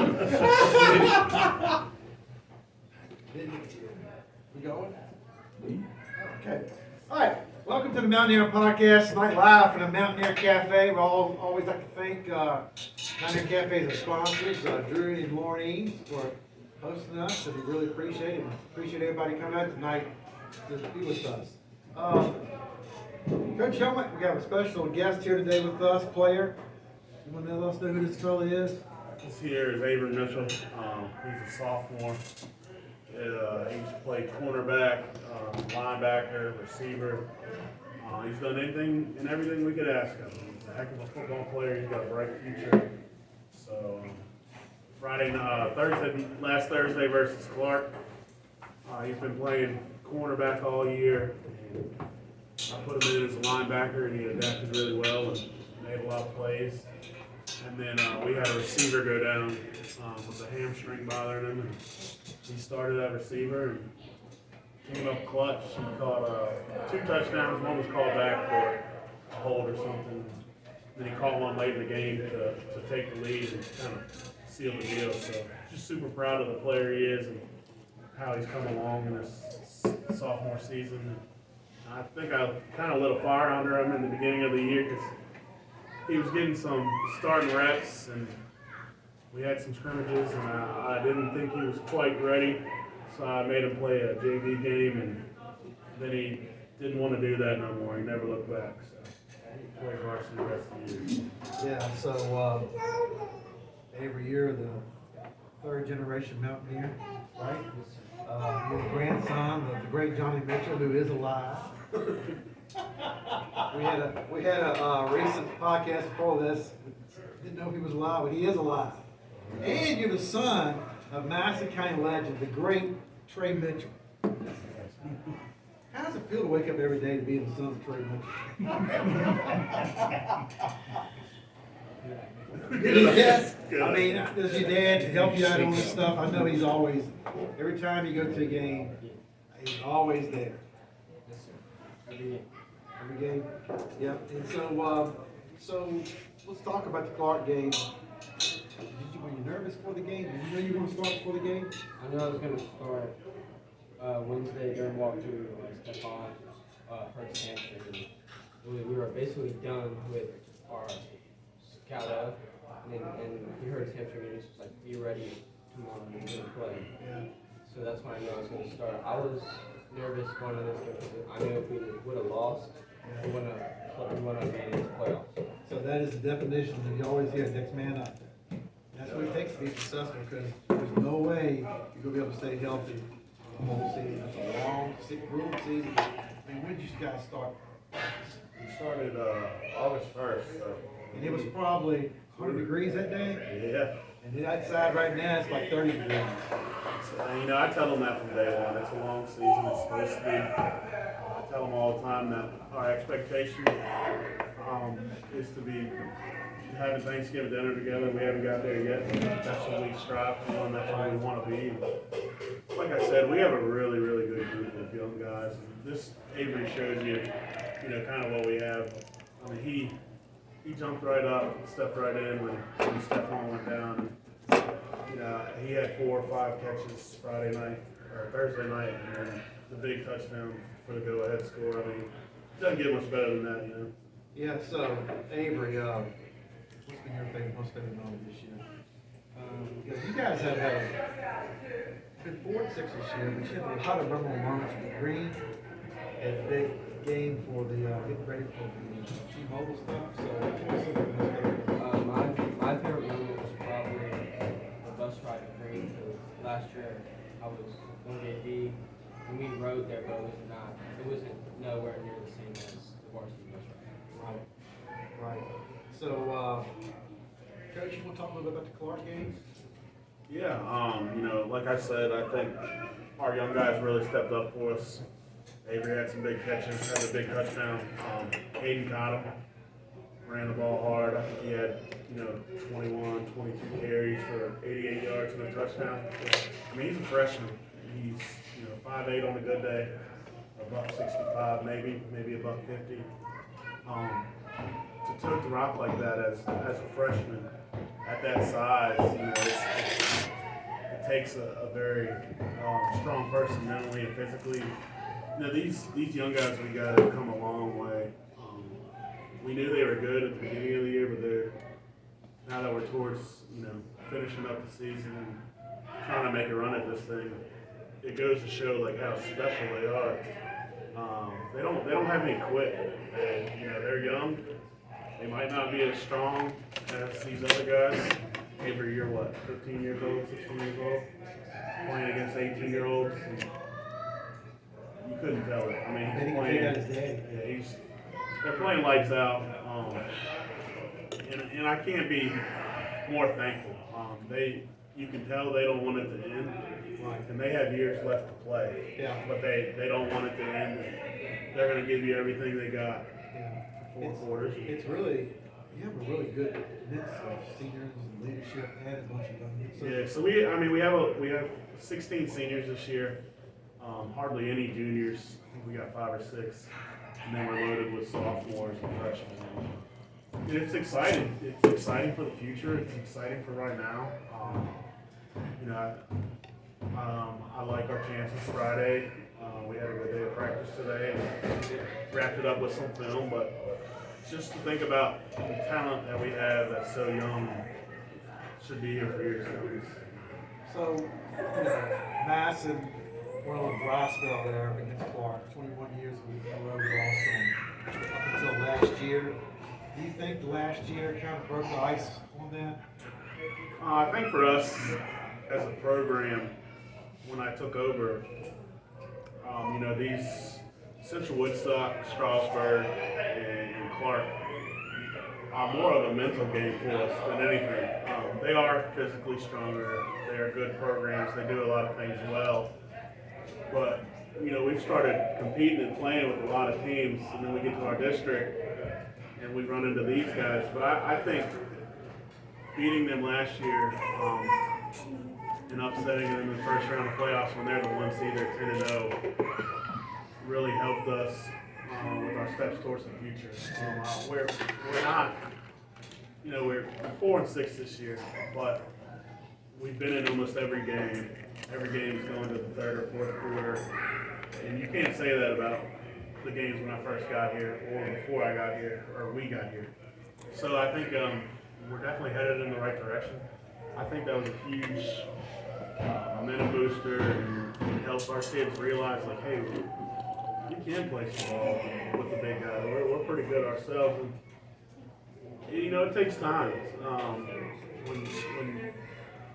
We going? Okay. All right. Welcome to the Mountaineer Podcast. Tonight live from the Mountaineer Cafe. We always like to thank Mountaineer Cafe's sponsors, Drew and Lauren Eames, for hosting us, and we really appreciate it. Appreciate everybody coming out tonight to be with us. Coach Helmick, we have a special guest here today with us, player. You want to let us know who this fella is? This here is Avery Mitchell. He's a sophomore. He's played cornerback, linebacker, receiver. He's done anything and everything we could ask him. He's a heck of a football player. He's got a bright future. So last Thursday versus Clarke, he's been playing cornerback all year. And I put him in as a linebacker, and he adapted really well and made a lot of plays. And then we had a receiver go down with a hamstring bothering him, and he started at receiver and came up clutch. He caught 2 touchdowns. One was called back for a hold or something. Then he caught one late in the game to take the lead and kind of seal the deal. So just super proud of the player he is and how he's come along in his sophomore season. I think I kind of lit a fire under him in the beginning of the year because he was getting some starting reps and we had some scrimmages, and I didn't think he was quite ready, so I made him play a JV game, and then he didn't want to do that no more. He never looked back, so he played varsity the rest of the year. Yeah, so every year the 3rd generation Mountaineer, right? You're the grandson of the great Johnny Mitchell, who is alive. We had a recent podcast before this. Didn't know if he was alive, but he is alive. And you're the son of Madison County legend, the great Trey Mitchell. How does it feel to wake up every day to be the son of Trey Mitchell? Yes. I mean, does your dad help you out on this stuff? I know he's always, every time you go to a game, he's always there. Every game? Yeah. And so let's talk about the Clarke game. Were you nervous for the game? Did you know you were going to start before the game? I knew I was going to start Wednesday during walkthrough when Stephon hurt his hamstring. We were basically done with our scout up, and he hurt his hamstring, and he was like, "Be ready tomorrow, we're going to play." Yeah. So that's when I knew I was going to start. I was nervous going into this game because I knew if we would have lost, we wouldn't have made it to playoffs. So that is the definition that you always hear, next man up. That's what it takes to be successful, because there's no way you're going to be able to stay healthy the whole season. It's a long, grueling season. I mean, when did you guys start? We started August 1st. So. And it was probably 100 degrees that day? Yeah. And outside right now, it's like 30 degrees. So, I tell them that from day one. It's a long season. It's supposed to be. I tell them all the time that our expectation is to be having Thanksgiving dinner together. We haven't got there yet. That's what we strive for, and that's what we want to be. Like I said, we have a really, really good group of young guys. This Avery shows you, kind of what we have. I mean, he jumped right up, stepped right in when Stephon went down. He had 4 or 5 catches Thursday night, and then the big touchdown for the go-ahead score. I mean, it doesn't get much better than that, Yeah. So Avery, what's been your most favorite moment this year? Because you guys have been 4-6 this year, but you have a lot of memorable moments with Green and a big game for the getting ready for the T-Mobile stuff. So what's your most favorite? My favorite moment was probably the bus ride to Green, because last year I was going to D, and we rode there, but it wasn't nowhere near the same as the varsity bus ride. Right. So, Coach, you want to talk a little bit about the Clarke game? Yeah, like I said, I think our young guys really stepped up for us. Avery had some big catches, had a big touchdown. Hayden caught him, ran the ball hard. I think he had, 21, 22 carries for 88 yards and a touchdown. I mean, he's a freshman. He's, 5'8" on a good day, $165 maybe $150. To rock like that as a freshman at that size, takes a very strong person mentally and physically. You know, these young guys we got have come a long way. We knew they were good at the beginning of the year, but now that we're towards, finishing up the season and trying to make a run at this thing, it goes to show like how special they are. They don't have any quit. They're young. They might not be as strong as these other guys. Avery, you're what, 15 years old, 16 years old, playing against 18-year-olds. You couldn't tell it. I mean, he's playing. Yeah, they're playing lights out, and I can't be more thankful. You can tell they don't want it to end, and they have years left to play. Yeah. But they don't want it to end. They're going to give you everything they got. Yeah. For 4 quarters. It's really, you have a really good mix of seniors and leadership and a bunch of young kids. Yeah. So we have 16 seniors this year. Hardly any juniors. I think we got 5 or 6, and then we're loaded with sophomores and freshmen. And it's exciting. It's exciting for the future. It's exciting for right now. I like our chances Friday. We had a good day of practice today and wrapped it up with some film, but just to think about the talent that we have that's so young should be here for years. So, Madison, we're on a dry spell there against Clarke. 21 years we've been over lost up until last year. Do you think the last year kind of broke the ice on that? I think for us as a program, when I took over, these Central Woodstock, Strasburg, and Clarke are more of a mental game for us than anything. They are physically stronger. They are good programs. They do a lot of things well. But, we've started competing and playing with a lot of teams, and then we get to our district, and we run into these guys. But I think beating them last year and upsetting them in the first round of playoffs when they're the 1 seed, they're 10-0, really helped us with our steps towards the future. We're not, we're 4-6 this year, but we've been in almost every game. Every game is going to the 3rd or 4th quarter, and you can't say that about the games when I first got here or before I got here or we got here. So I think we're definitely headed in the right direction. I think that was a huge momentum booster and helped our kids realize, like, hey, we can play some ball with the big guys. We're pretty good ourselves. And, it takes time. When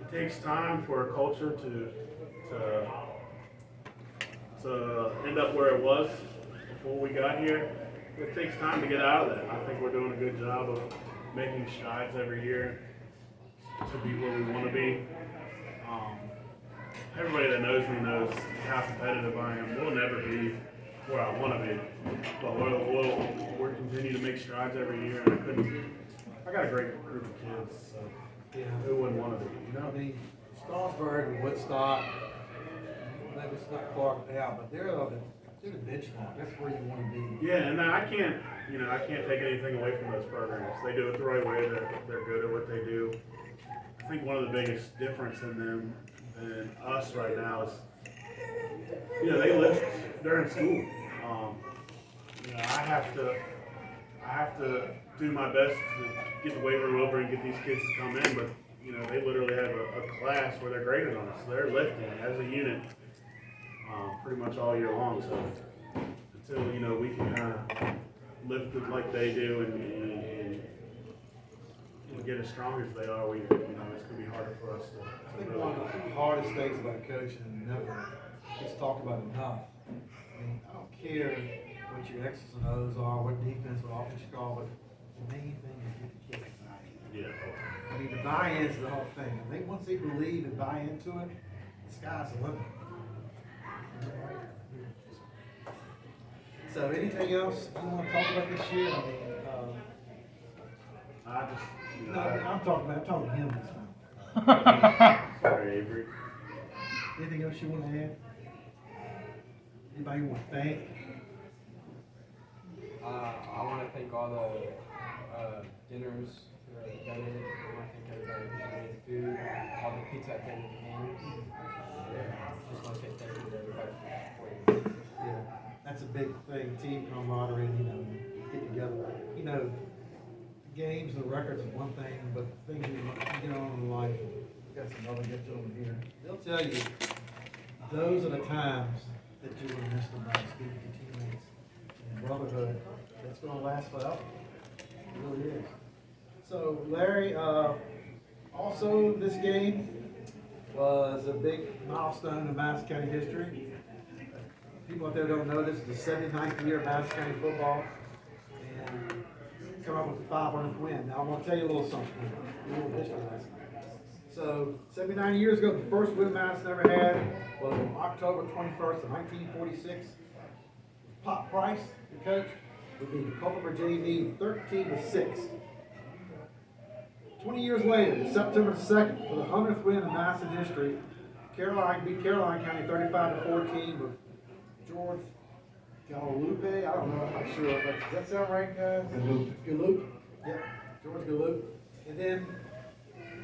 it takes time for a culture to end up where it was before we got here, it takes time to get out of that. I think we're doing a good job of making strides every year to be where we want to be. Everybody that knows me knows how competitive I am. We'll never be where I want to be, but we'll continue to make strides every year. And I got a great group of kids, so who wouldn't want to be? I mean, Strasburg and Woodstock, maybe it's not Clarke now, but they're the benchmark. That's where you want to be. Yeah, and I can't take anything away from those programs. They do it the right way. They're good at what they do. I think one of the biggest difference in them than us right now is, they lift during school. I have to do my best to get the weight room over and get these kids to come in, but they literally have a class where they're graded on it, so they're lifting as a unit pretty much all year long. So until we can kind of lift it like they do and get as strong as they are, it's going to be harder for us to. I think one of the hardest things about coaching and never gets talked about enough. I mean, I don't care what your X's and O's are, what defense, what offense you call, but the main thing is get the kids to buy in. Yeah. I mean, the buy-in's the whole thing. And once they believe and buy into it, the sky's the limit. So, anything else you want to talk about this year? I mean, I'm talking to him this time. Sorry, Avery. Anything else you want to add? Anybody you want to thank? I want to thank all the dinners everybody done it. I want to thank everybody who donated food, all the pizza at the end of the games. Just want to say thank you to everybody for supporting. Yeah, that's a big thing, team camaraderie, you know, get together. You know, the games, the records is one thing, but the things you get on in life, we got some other good gentlemen here. They'll tell you, those are the times that you will miss the most, speaking to your teammates and brotherhood. That's gonna last forever. It really is. So Larry, also this game was a big milestone in Madison County history. People out there don't know this is the 79th year of Madison County football, and come up with the 500th win. Now I'm gonna tell you a little something, a little history lesson. So 79 years ago, the first win Madison ever had was on October 21st of 1946. Pop Price, the coach, would be the Carpenter JV 13-6. 20 years later, September 2nd, for the 100th win in Madison history, Caroline beat Caroline County 35-14 with George Galupe. I don't know, I'm not sure. But does that sound right, guys? Galupe. Yeah, George Galupe. And then,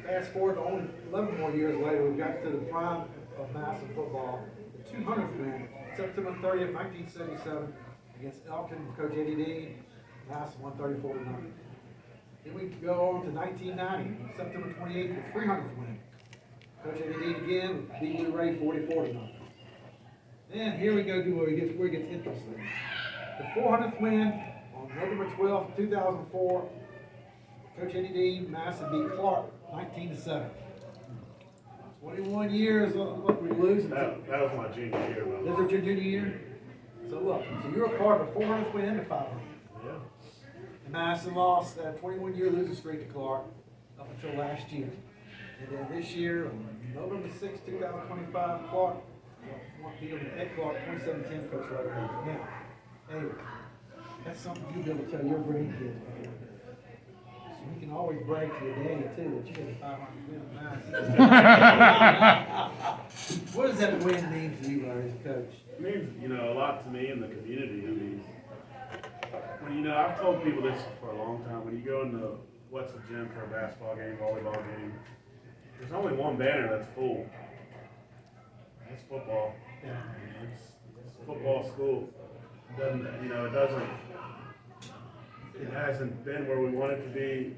fast forward to only 11 more years later, we got to the prime of Madison football, the 200th win, September 30th, 1977, against Elton with Coach Eddie Dean. Madison won 34-0. Then we go on to 1990, September 28th, the 300th win. Coach Eddie Dean again beat Blue Ray 44-0. Then here we go to where it gets interesting. The 400th win on November 12th, 2004. Coach Eddie Dean, Madison beat Clarke 19-7. 21 years, what we lose. That was my junior year, by the This way. was your junior year? So look, so you're a part of the 400th win and the 500th. Yeah. And Madison lost that 21-year losing streak to Clarke up until last year. And then this year, on November 6, 2025, Clarke beat them at Clarke 27-10, Coach Larry Helmick. Now, hey, that's something you'll be able to tell your grandkids about. So you can always brag to your daddy too that you had a 500 win of Madison. What does that win mean to you, Larry, as a coach? It means, you know, a lot to me and the community. I mean, when, you know, I've told people this for a long time. When you go into what's a gym for a basketball game, volleyball game, there's only one banner that's full. It's football. Yeah. It's football school. It doesn't, you know, it hasn't been where we want it to be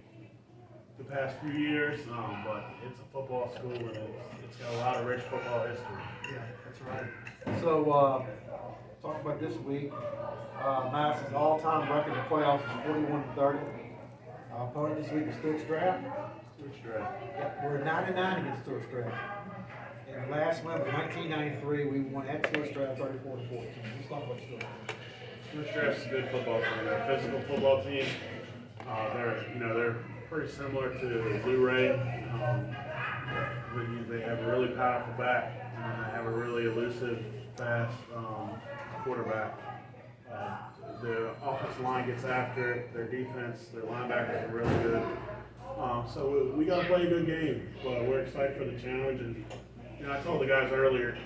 the past few years, but it's a football school and it's got a lot of rich football history. Yeah, that's right. So, talk about this week. Madison's all-time record in the playoffs is 41-30. Our opponent this week is Stuarts Draft. Stuarts Draft. Yeah, we're 99 against Stuarts Draft. And the last one was 1993. We won at Stuarts Draft 34-14. Let's talk about Stuarts. Stuarts Draft's a good football team. They're a physical football team. They're pretty similar to Blue Ray. They have a really powerful back, and they have a really elusive, fast quarterback. The offensive line gets after it. Their defense, their linebackers are really good. So we got to play a good game. But we're excited for the challenge. And you know, I told the guys earlier,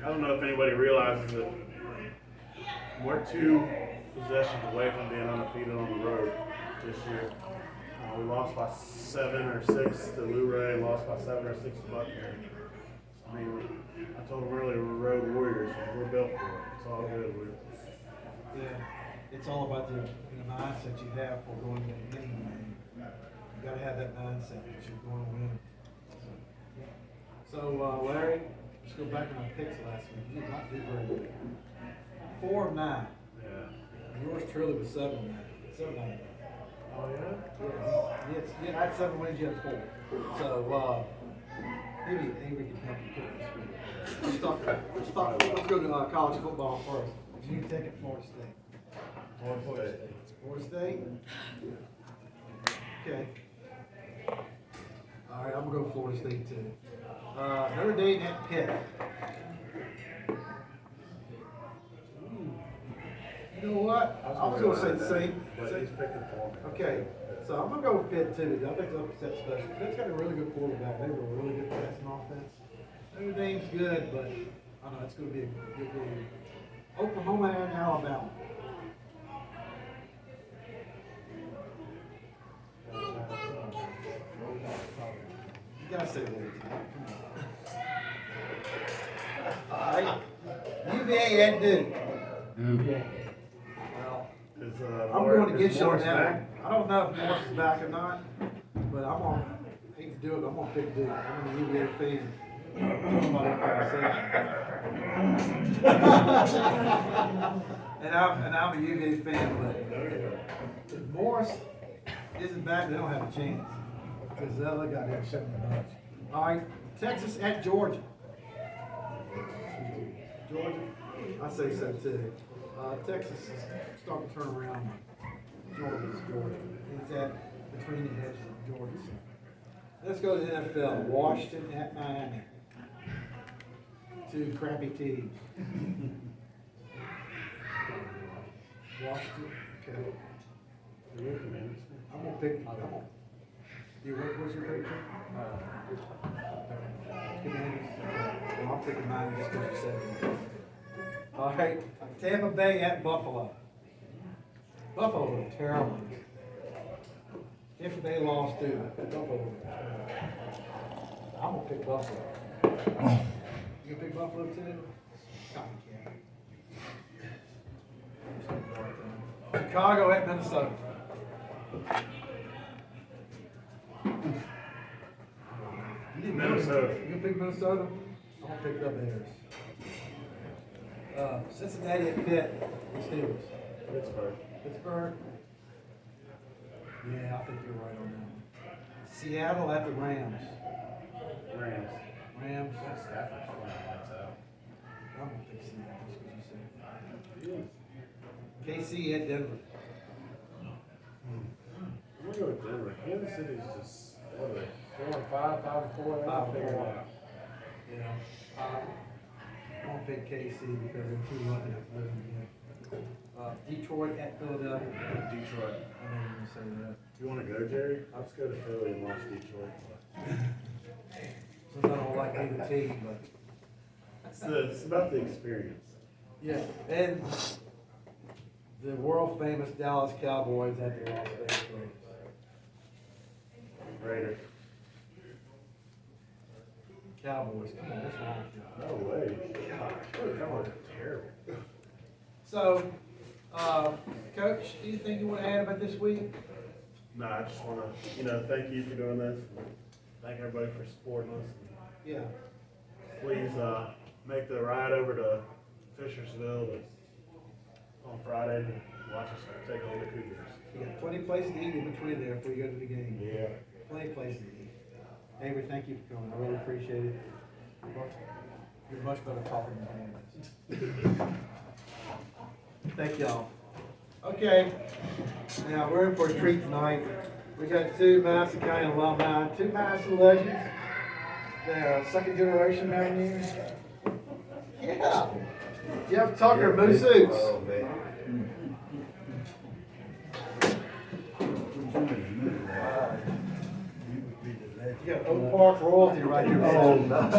I don't know if anybody realizes that we're 2 possessions away from being undefeated on the road this year. We lost by 7 or 6 to Luray, lost by 7 or 6 to Buckner. I mean, I told them earlier, we're road warriors. We're built for it. It's all good. Yeah, it's all about the mindset you have for going to any game. You got to have that mindset that you're going to win. So, Larry, let's go back to my picks last week. You did not do very good. 4 of 9. Yeah. Yours truly was 7 of 9. 7 out of 9. Oh, yeah? Yeah, I had 7 wins, you had 4. So, maybe Avery can help you pick this week. Let's go to college football first. You take it Florida State. Florida State. Florida State? Okay. All right, I'm going to go Florida State too. Notre Dame at Pitt. You know what? I was going to say the same. But he's picking for me. Okay, so I'm going to go with Pitt too. I think it's upset special. Pitt's got a really good quarterback. They were a really good passing offense. Notre Dame's good, but I know it's going to be a good game. Oklahoma and Alabama. Gotta say Larry. All right. UVA at Duke. Well, Is, I'm going to is get you on Morris that back? one. I don't know if Morris is back or not, but I'm gonna, hate to do it, but I'm gonna pick Duke. I'm a UVA fan. and I'm a UVA fan, but if Morris isn't back, they don't have a chance. Because the other guy didn't shut me much. All right, Texas at Georgia. Georgia, I say so too. Texas is starting to turn around. Georgia's Georgia. It's at between the hedges of Georgia. Let's go to the NFL. Washington at Miami. Two crappy teams. Washington. Okay. I'm gonna pick. What's your favorite team? Commanders. Well, I'm picking mine just because you said it. All right, Tampa Bay at Buffalo. Buffalo was terrible. Tampa Bay lost too. Buffalo was terrible. I'm gonna pick Buffalo. You gonna pick Buffalo too? Chicago at Minnesota. Minnesota. You gonna pick Minnesota? I'm gonna pick the Bears. Cincinnati at Pitt. The Steelers. Pittsburgh. Pittsburgh. Yeah, I think you're right on that. Seattle at the Rams. Rams. Rams. Stafford's playing lights out. I'm gonna pick Seattle just because you said. KC at Denver. I'm gonna go with Denver. Kansas City's just, what are they, 4-5, 5-4? They gotta figure it out. Yeah. I'm gonna pick KC because they're too lucky to live in here. Detroit at Philadelphia. Detroit. I know you're gonna say that. You wanna go, Jerry? I'll just go to Philly and watch Detroit. Since I don't like either team, but It's about the experience. yeah. And the world famous Dallas Cowboys at the Las Vegas Raiders. Raiders. Cowboys, come on, what's wrong with you? No way. Gosh, that was terrible. So, Coach, anything you want to add about this week? No, I just wanna, thank you for doing this. Thank everybody for supporting us. Yeah. Please, make the ride over to Fishersville on Friday to watch us take on the Cougars. You got plenty of places to eat in between there if we go to the game. Yeah. Plenty of places to eat. Avery, thank you for coming. I really appreciate it. You're much better talking than I am. Thank y'all. Okay, now we're in for a treat tonight. We got two Madison County alumni, two Madison legends. They're second generation Mountaineers. Yeah. Jeff Tucker, Moose Suits. Oh, man. You got Oak Park royalty right here. Oh, no.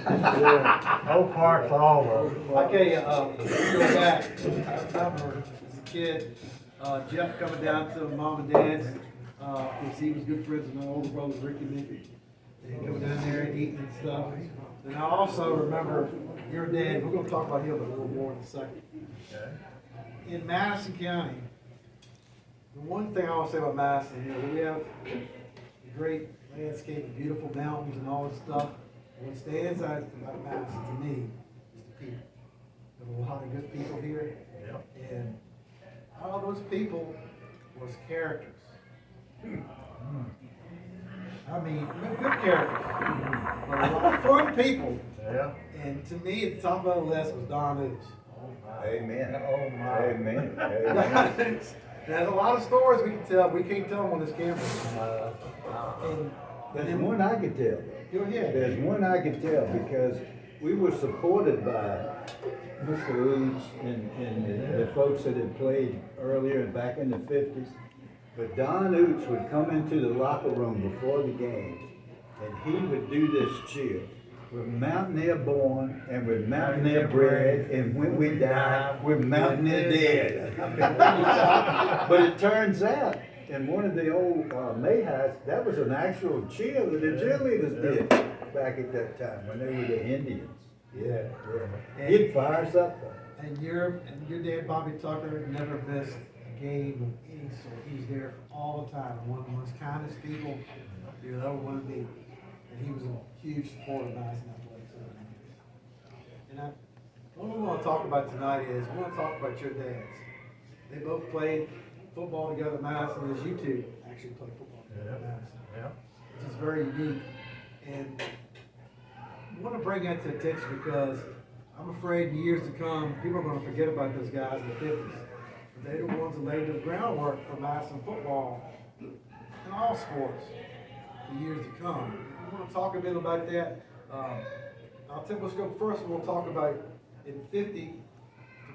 Yeah. Oak Park's all over. I tell you, go back. I remember as a kid, Jeff coming down to mom and dad's, because he was good friends with my older brother, Ricky Mickey. And coming down there and eating and stuff. And I also remember your dad, we're gonna talk about him a little more in a second. In Madison County, the one thing I want to say about Madison, we have a great landscape, beautiful mountains and all this stuff. What stands out about Madison to me is the people. There are a lot of good people here. And all those people was characters. I mean, good characters. But a lot of fun people. Yeah. And to me, at the top of the list was Don Oots. Amen. Oh, my. Amen. Amen. There's a lot of stories we can tell. We can't tell them on this camera. And There's one I can tell. go ahead. There's one I can tell because we were supported by Mr. Oots and the folks that had played earlier and back in the 50s. But Don Oots would come into the locker room before the games and he would do this cheer. We're Mountaineer born and we're Mountaineer bred, and when we die, we're Mountaineer dead. But it turns out And one of the old Mayhays, that was an actual cheer that the cheerleaders did back at that time when they were the Indians. Yeah. And- He'd fire us up though. And your dad, Bobby Tucker, never missed a game of any sort. He was there all the time. One of the most kindest people you'll ever want to meet. And he was a huge supporter of Madison Athletics. And what we want to talk about tonight is, we want to talk about your dads. They both played football together at Madison, as you two actually played football together at Madison. Yeah. Which is very unique. And I want to bring that to attention because I'm afraid in years to come, people are going to forget about those guys in the 50s. They're the ones that laid the groundwork for Madison football in all sports for years to come. I want to talk a bit about that. Let's go first, we'll talk about in 50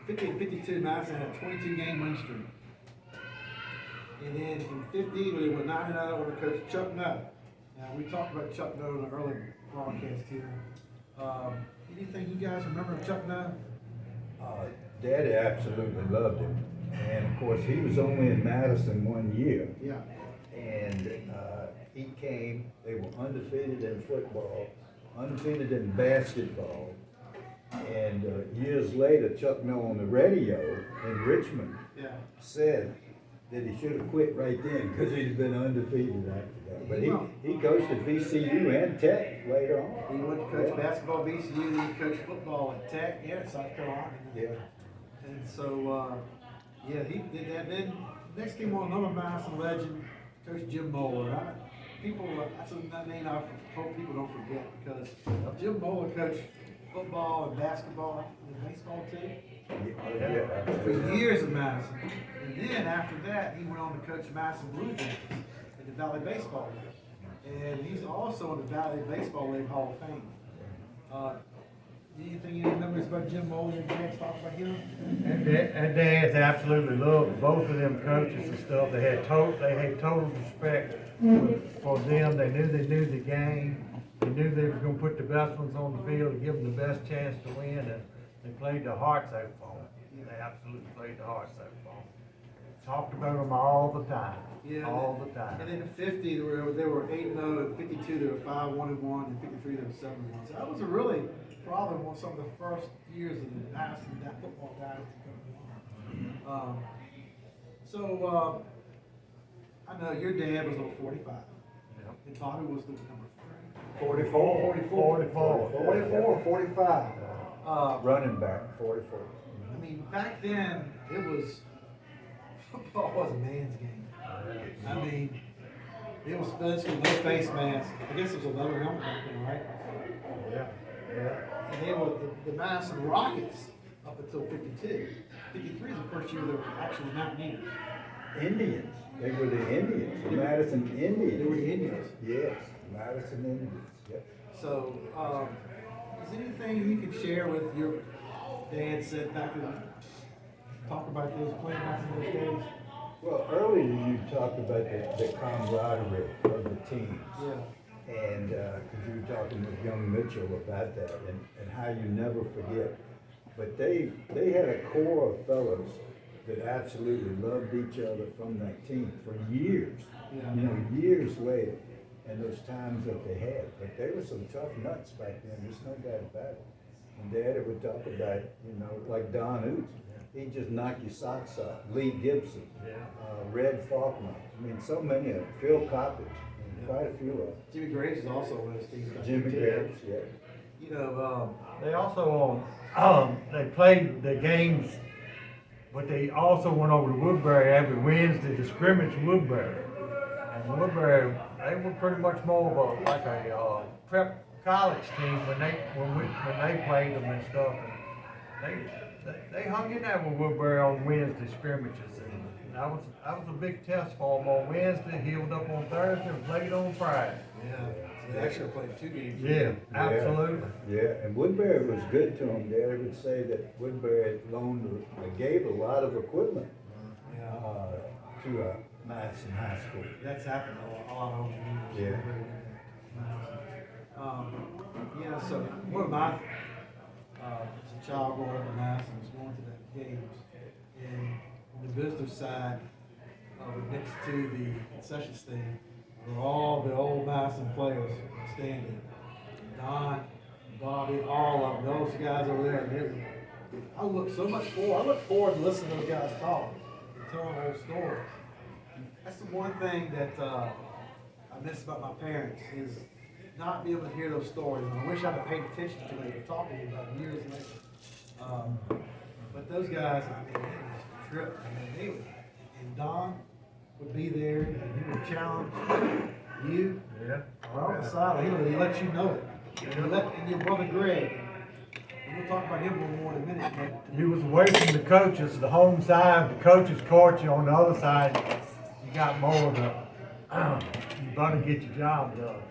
and 52, Madison had a 22-game win streak. And then from 50, they were 9-0 under Coach Chuck Nutt. Now, we talked about Chuck Nutt on the early broadcast here. Anything you guys remember of Chuck Nutt? Daddy absolutely loved him. And of course, he was only in Madison 1 year. Yeah. And he came, they were undefeated in football, undefeated in basketball. And years later, Chuck Nutt on the radio in Richmond said that he should have quit right then because he'd been undefeated after that. But he coached at VCU and Tech later on. He went to coach basketball at VCU, then he coached football at Tech and at South Carolina. Yeah. And so, he did that. Then next came on another Madison legend, Coach Jim Moeller. That's a name I hope people don't forget because Jim Moeller coached football and basketball and baseball too. For years at Madison. And then after that, he went on to coach Madison Blue Jays in the Valley Baseball League. And he's also in the Valley Baseball League Hall of Fame. Anything you remember about Jim Moeller and Dad's talk about him? And dads absolutely loved both of them coaches and stuff. They had total respect for them. They knew the game. They knew they were going to put the best ones on the field to give them the best chance to win, and they played their hearts out for them. They absolutely played their hearts out for them. Talked about them all the time. Yeah, all the time. And in 50, they were 8-0, and 52, they were 5-1-1, and 53, they were 7-1. So that was a really probably one of some of the first years of the Madison football dynasty coming along. I know your dad was on 45, and Bobby was the number 44. 45. Running back, 44. I mean, back then, football was a man's game. I mean, it was physical, no face mask. I guess it was a leather helmet back then, right? Yeah. And they were the Madison Rockets up until 52. 53 is the first year they were actually Mountaineers. Indians. They were the Indians, the Madison Indians. They were the Indians. Yes, Madison Indians. Yep. So, is there anything you can share with your dad said back in talk about those playing back in those days? Well, earlier you talked about the camaraderie of the teams. Yeah. And because you were talking with young Mitchell about that and how you never forget. But they had a core of fellows that absolutely loved each other from that team for years. Yeah. Years later, and those times that they had. But they were some tough nuts back then, there's no doubt about it. And Daddy would talk about, like Don Oots. He'd just knock your socks off. Lee Gibson, Red Faulkner. I mean, so many of them. Phil Coppage, quite a few of them. Jimmy Graves is also one of those teams. Jimmy Graves, yeah. They also they played the games, but they also went over to Woodbury every Wednesday to scrimmage Woodbury. And Woodbury, they were pretty much more of a prep college team when they played them and stuff. And they hung in there with Woodbury on Wednesday scrimmages, and that was a big test for them on Wednesday. Healed up on Thursday, and played on Friday. Yeah, so they actually played 2 games. Yeah, absolutely. Yeah, and Woodbury was good to them. Daddy would say that Woodbury gave a lot of equipment to Madison High School. That's happened a lot over the years. So one of my, as a child growing up in Madison, was going to the games, and on the visitor side, next to the concession stand, where all the old Madison players standing. Don, Bobby, all of them, those guys over there. I look forward to listening to those guys talk and telling old stories. That's the one thing that I miss about my parents is not being able to hear those stories. And I wish I'd have paid attention to what they were talking about years later. But those guys, I mean, it was a trip. I mean, they would, and Don would be there, and he would challenge you. Yeah. Or on the side, he would let you know it. And your brother Greg. And we'll talk about him a little more in a minute. But You was away from the coaches, the home side, the coaches caught you on the other side. You got more of the, you better get your job done.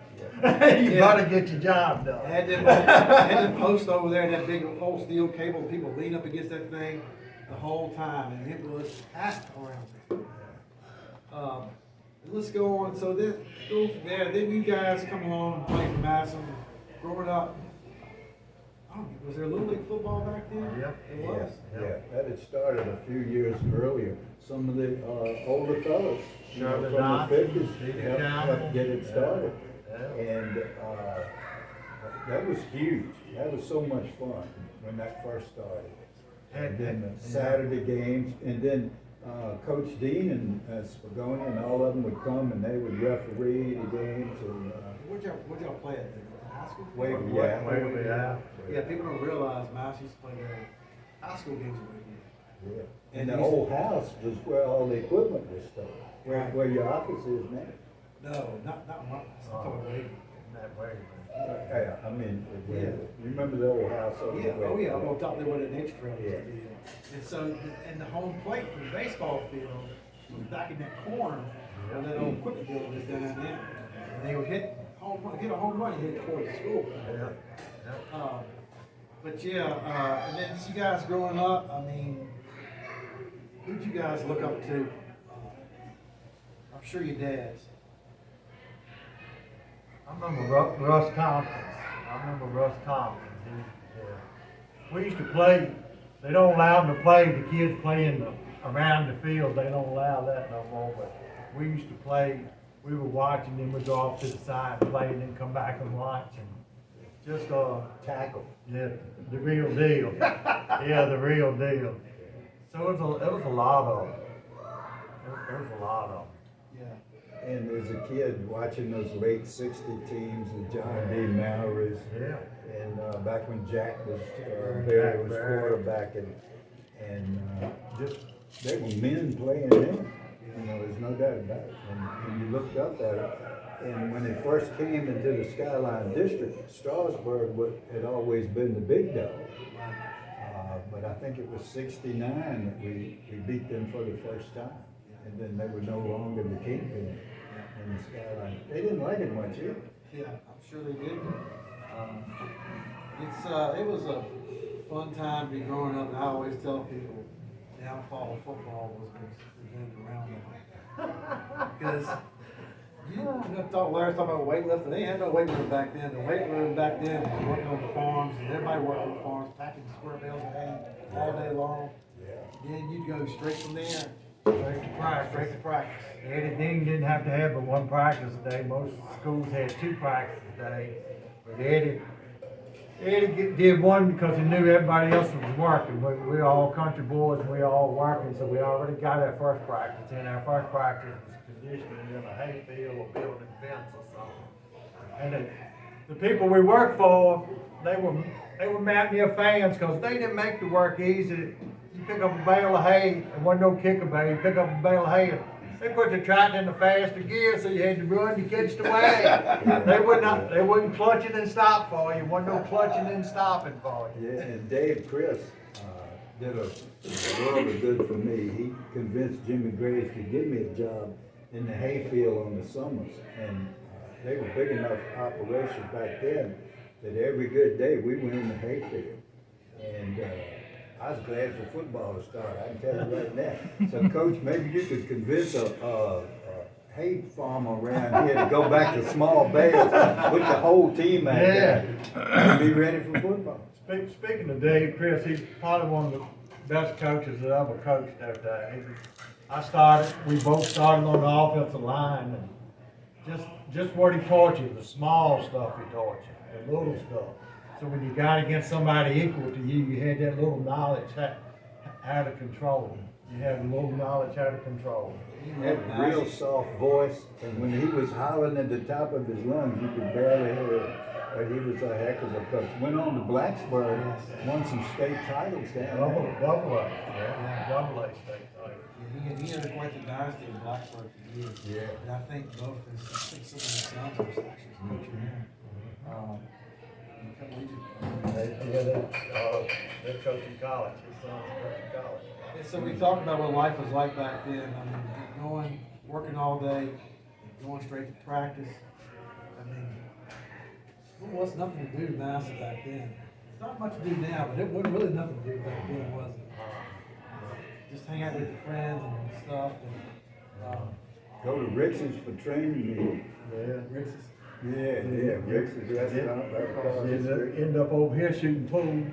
You better get your job done. had them post over there, that big old steel cable, people lean up against that thing the whole time, and it was packed around there. Let's go on. So then, go from there. Then you guys come along and play for Madison. Growing up, was there Little League football back then? Yep. It was. Yeah, that had started a few years earlier. Some of the older fellows, Charlotte from Dodd, the fifties, Stevie helped Campbell. get it started. Yeah. And that was huge. That was so much fun when that first started. And then the Saturday games, and then Coach Dean and Spagoni and all of them would come and they would referee the games. And Where'd y'all play at then? High school? Waverly, Yeah. Yeah, people don't realize Madison used to play their high school games at Waverly. yeah. And the old house was where all the equipment was stored, where your office is now. No, not my, I'm talking about Waverly. That way. Yeah, I mean, Yeah. you remember the old house over Yeah, there? oh yeah, on top there where the nature trail Yeah. used to be. And so, and the home plate for the baseball field was back in that corner where that old equipment building is down there. And they would hit a home run, hit it towards the school. Yeah. But yeah, and then you guys growing up, I mean, who'd you guys look up to? I'm sure your dads. I remember Russ Thompson. We used to play, they don't allow them to play, the kids playing around the field, they don't allow that no more, but we used to play, we were watching, then we'd go off to the side and play, and then come back and watch, and just, Tackle. yeah, the real deal. Yeah, the real deal. So it was a lot of them. There was a lot of them. Yeah. And as a kid, watching those late '60 teams, the John D. Mallory's, Yeah. and back when Jack was Barry. quarterback, and just they were men playing then. You know, there's no doubt about it. And you looked up at it, and when they first came into the Skyline District, Strasburg had always been the big dog. But I think it was '69 that we beat them for the first time, and then they were no longer the kingpin in the Skyline. They didn't like it much either. Yeah, I'm sure they did. It was a fun time to be growing up, and I always tell people, downfall of football was presented around that. Because Larry's talking about weightlifting. They had no weight room back then. The weight room back then was working on the farms, and everybody worked on the farms, packing square bales of hay all day long. Then you'd go straight from there, straight to practice. Eddie Dean didn't have to have but one practice a day. Most schools had 2 practices a day. But Eddie did one because he knew everybody else was working. We all country boys and we all working, so we already got our first practice. And our first practice was conditioning in a hayfield or building fence or something. And the people we worked for, they were Mountaineer fans because they didn't make the work easy. You pick up a bale of hay, and wasn't no kicker bale. You pick up a bale of hay, and they put the tractor in the faster gear, so you had to run to catch the wagon. They wouldn't clutch it and stop for you. Wasn't no clutching and stopping for you. Yeah, and Dave Chris did a world of good for me. He convinced Jimmy Graves to give me a job in the hayfield on the summers, and they were big enough operations back then that every good day we went in the hayfield, and I was glad for football to start, I can tell you right now. So Coach, maybe you could convince a hay farmer around here to go back to small bales with the whole team out there and be ready for football. Speaking of Dave Chris, he's probably one of the best coaches that I ever coached that day. we both started on the offensive line, and just what he taught you, the small stuff he taught you, the little stuff. So when you got against somebody equal to you, you had that little knowledge how to control them. You had a little knowledge how to control them. He had a real soft voice, and when he was hollering at the top of his lungs, you could barely hear it. But he was a heck of a coach. Went on to Blacksburg, won some state titles down there. Double A state title. Yeah, he had quite the dynasty in Blacksburg for years. Yeah. And I think both some of his sons were actually coaching there. In collegiate. They're coaching college. His son's coaching college. And so we talked about what life was like back then. I mean, working all day, going straight to practice. I mean, there was nothing to do in Madison back then. It's not much to do now, but it wasn't really nothing to do back then, was it? Just hang out with your friends and stuff. And, Go to Rick's for training meetings. Yeah. Rick's. Yeah, Rick's restaurant right across the street. End up over here shooting pool.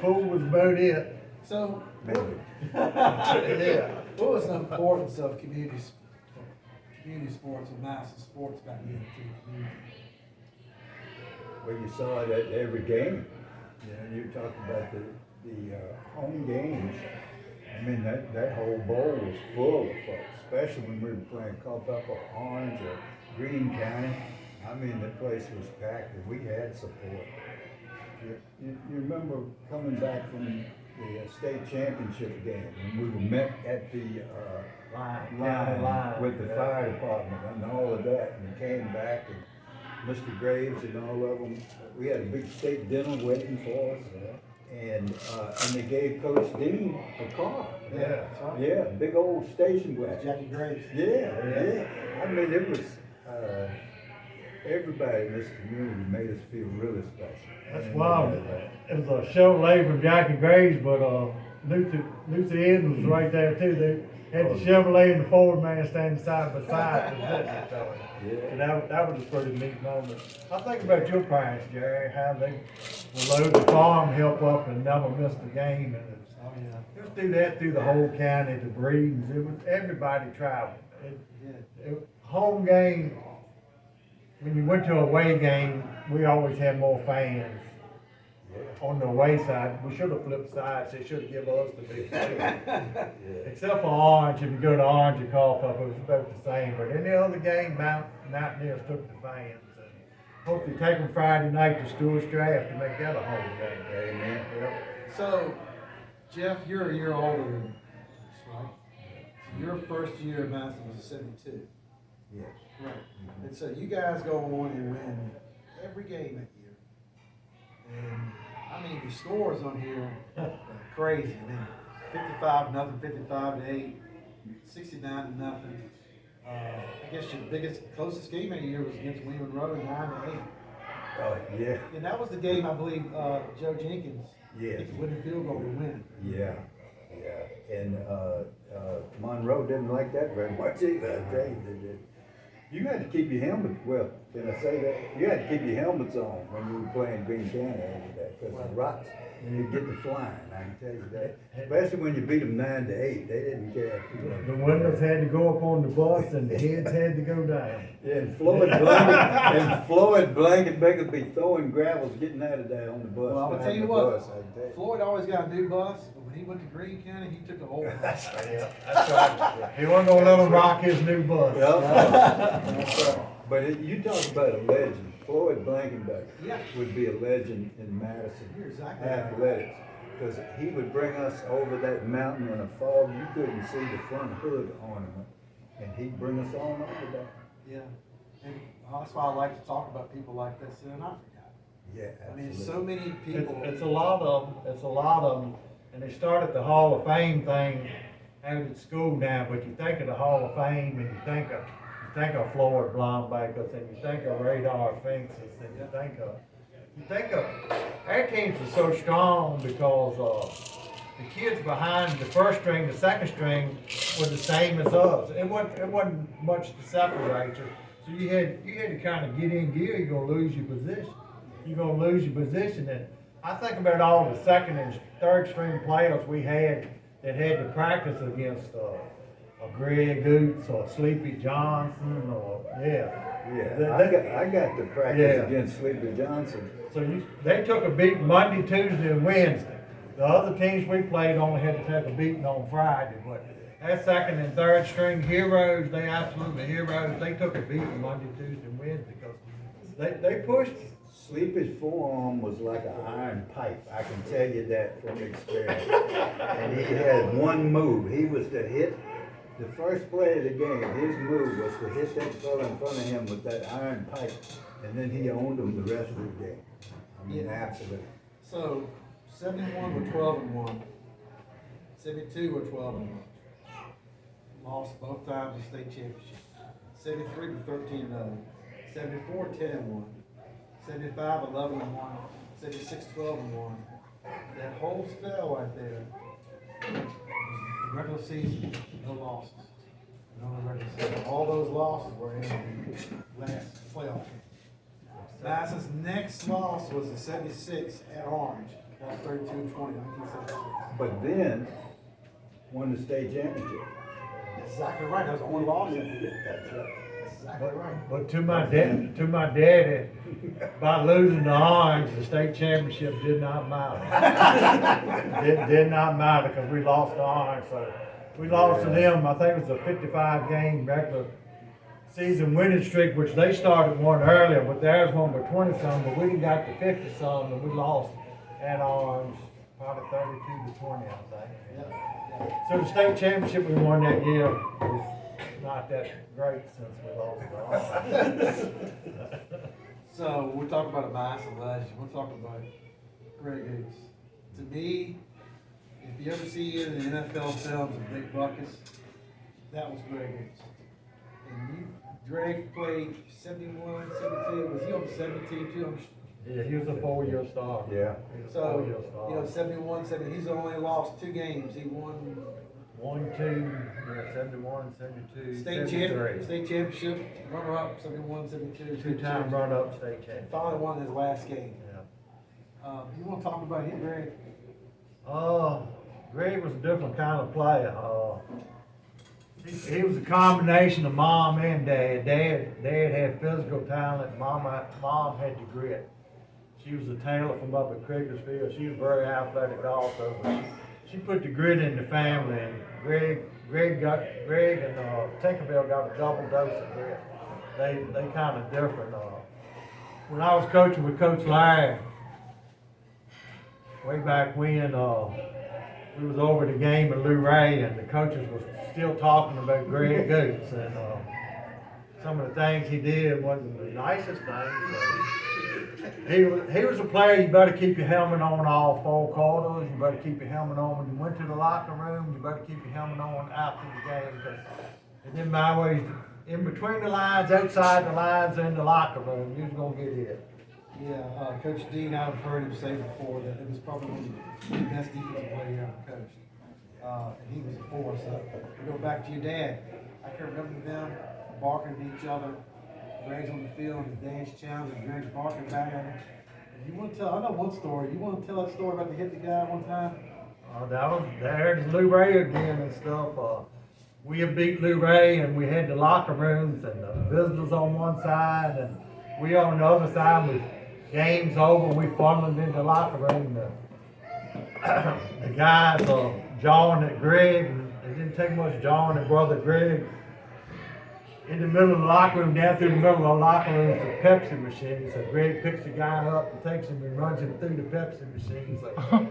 Pool was about it. So, Maybe. Yeah. what was the importance of community sports and Madison sports back then to the community? Well, you saw it at every game. You know, you talked about the home games. I mean, that whole bowl was full of folks, especially when we were playing Culpeper, Orange, or Greene County. I mean, the place was packed, and we had support. You remember coming back from the state championship game, and we were met at the line with the fire department and all of that, and we came back, and Mr. Graves and all of them, we had a big state dinner waiting for us. And they gave Coach Dean a car. Yeah, that's right. Yeah, big old station wagon. Jackie Graves. Yeah. I mean, it was, everybody in this community made us feel really special. That's wild. It was a Chevrolet from Jackie Graves, but Lucy Edens was right there too. They had the Chevrolet and the Ford man standing side by side. And that was a pretty neat moment. I think about your parents, Jerry, how they would load the farm, help up, and never missed a game. And just do that through the whole county, the breedings. It was everybody traveled. Home game. When you went to a away game, we always had more fans. On the away side, we should have flipped sides. They should have given us the big field. Except for Orange, if you go to Orange or Culpeper, it was about the same. But any other game, Mountaineers took the fans. And hope they take them Friday night to Stuarts Draft to make that a home game. Amen. So, Jeff, you're a year older than us, right? So your first year in Madison was a 72. Yes. Right. And so you guys go on and win every game that year. And I mean, the scores on here are crazy. I mean, 55-0, 55-8, 69-0. I guess your closest game of the year was against William Road, 9-8. Oh, yeah. And that was the game, I believe, Joe Jenkins Yes. with the field goal to win. Yeah. And Monroe didn't like that very much either, I tell you. You had to keep your helmet, well, can I say that? You had to keep your helmets on when you were playing Greene County over there, because the rocks, you'd get to flying, I can tell you that. Especially when you beat them 9-8, they didn't care. The windows had to go up on the bus and the heads had to go down. Yeah, and Floyd Blankenbecker be throwing gravels getting out of there on the bus. Well, I'm gonna tell you behind the what, bus, I can tell you. Floyd always got a new bus, but when he went to Greene County, he took the old bus. Yeah, that's right. He wasn't gonna let him rock his new bus. Yep. But you talk about a legend, Floyd Blankenbecker Yeah. would be a legend in Madison You're exactly right. athletics. Because he would bring us over that mountain in a fog, you couldn't see the front hood ornament, and he'd bring us on over there. Yeah, and that's why I like to talk about people like this in Africa. Yeah, I mean, absolutely. so many people. It's a lot of them, and they started the Hall of Fame thing out at school now, but you think of the Hall of Fame and you think of Floyd Blombackers and you think of Radar Finks and you think of our teams are so strong because the kids behind the first string, the second string were the same as us. It wasn't much to separate you. So you had to kind of get in gear. You're gonna lose your position. And I think about all the second and third string players we had that had to practice against, a Greg Oots or Sleepy Johnson or, yeah. Yeah, I got to practice Yeah. against Sleepy Johnson. So they took a beating Monday, Tuesday, and Wednesday. The other teams we played only had to take a beating on Friday, but that second and third string heroes, they absolutely heroes. They took a beating Monday, Tuesday, and Wednesday because they pushed. Sleepy's forearm was like an iron pipe. I can tell you that from experience. And he had one move. He was to hit the first play of the game. His move was to hit that fellow in front of him with that iron pipe, and then he owned him the rest of the game. I mean, absolutely. So, 71 were 12-1. 72 were 12-1. Lost both times the state championship. 73 were 13-0. 74 10-1. 75 11-1. 76 12-1. That whole spell right there, the regular season, no losses. No regular season. All those losses were in the last playoff. Madison's next loss was the 76 at Orange. That was 32-20, 1976. But then, won the state championship. That's exactly right. That was the only loss that we did. That's right. That's exactly right. But to my daddy, by losing to Orange, the state championship did not matter. It did not matter because we lost to Orange. So we lost to them. I think it was a 55-game regular season winning streak, which they started one earlier, but theirs won by 20-some, but we didn't got to 50-some, and we lost at Orange, probably 32-20, I think. Yeah. So the state championship we won that year was not that great since we lost to Orange. So we're talking about a Madison legend. We're talking about Greg Oots. To me, if you ever see it in the NFL films of big buckets, that was Greg Oots. And Greg played 71, 72. Was he on the 72 too? Yeah, he was a 4-year star. Yeah. He was a So, 4-year star. 71, 70. He's only lost 2 games. He won 71, 72, state 73. championship, runner up, 71, 72. Two-time run-up state champion. Finally won his last game. Yeah. You want to talk about him, Greg? Greg was a different kind of player. He was a combination of mom and dad. Dad had physical talent. Mom had the grit. She was a tailor from up at Crickersfield. She was very athletic also. But she put the grit in the family. And Greg and Tinkerbell got a double dose of grit. They kind of different. When I was coaching with Coach Larry, way back when, we was over the game in Luray, and the coaches was still talking about Greg Oots, and some of the things he did wasn't the nicest things. So he was a player. You better keep your helmet on all 4 quarters. You better keep your helmet on when you went to the locker room. You better keep your helmet on after the game, because it didn't matter where you in between the lines, outside the lines, in the locker room, you was gonna get hit. Yeah, Coach Dean, I've heard him say before that it was probably one of the best defensive players he ever coached. And he was a force. We go back to your dad. I can remember them barking at each other. Greg's on the field, his dad's challenging, Greg's barking back at him. You want to tell? I know one story. You want to tell that story about the hit the guy one time? That was there's Lou Ray again and stuff. We had beat Lou Ray, and we had the locker rooms and the visitors on one side, and we on the other side. With games over, we funneled into the locker room. The guys, John and Greg, it didn't take much. John and brother Greg, in the middle of the locker room, down through the middle of the locker room, is a Pepsi machine. So Greg picks the guy up and takes him and runs him through the Pepsi machine. So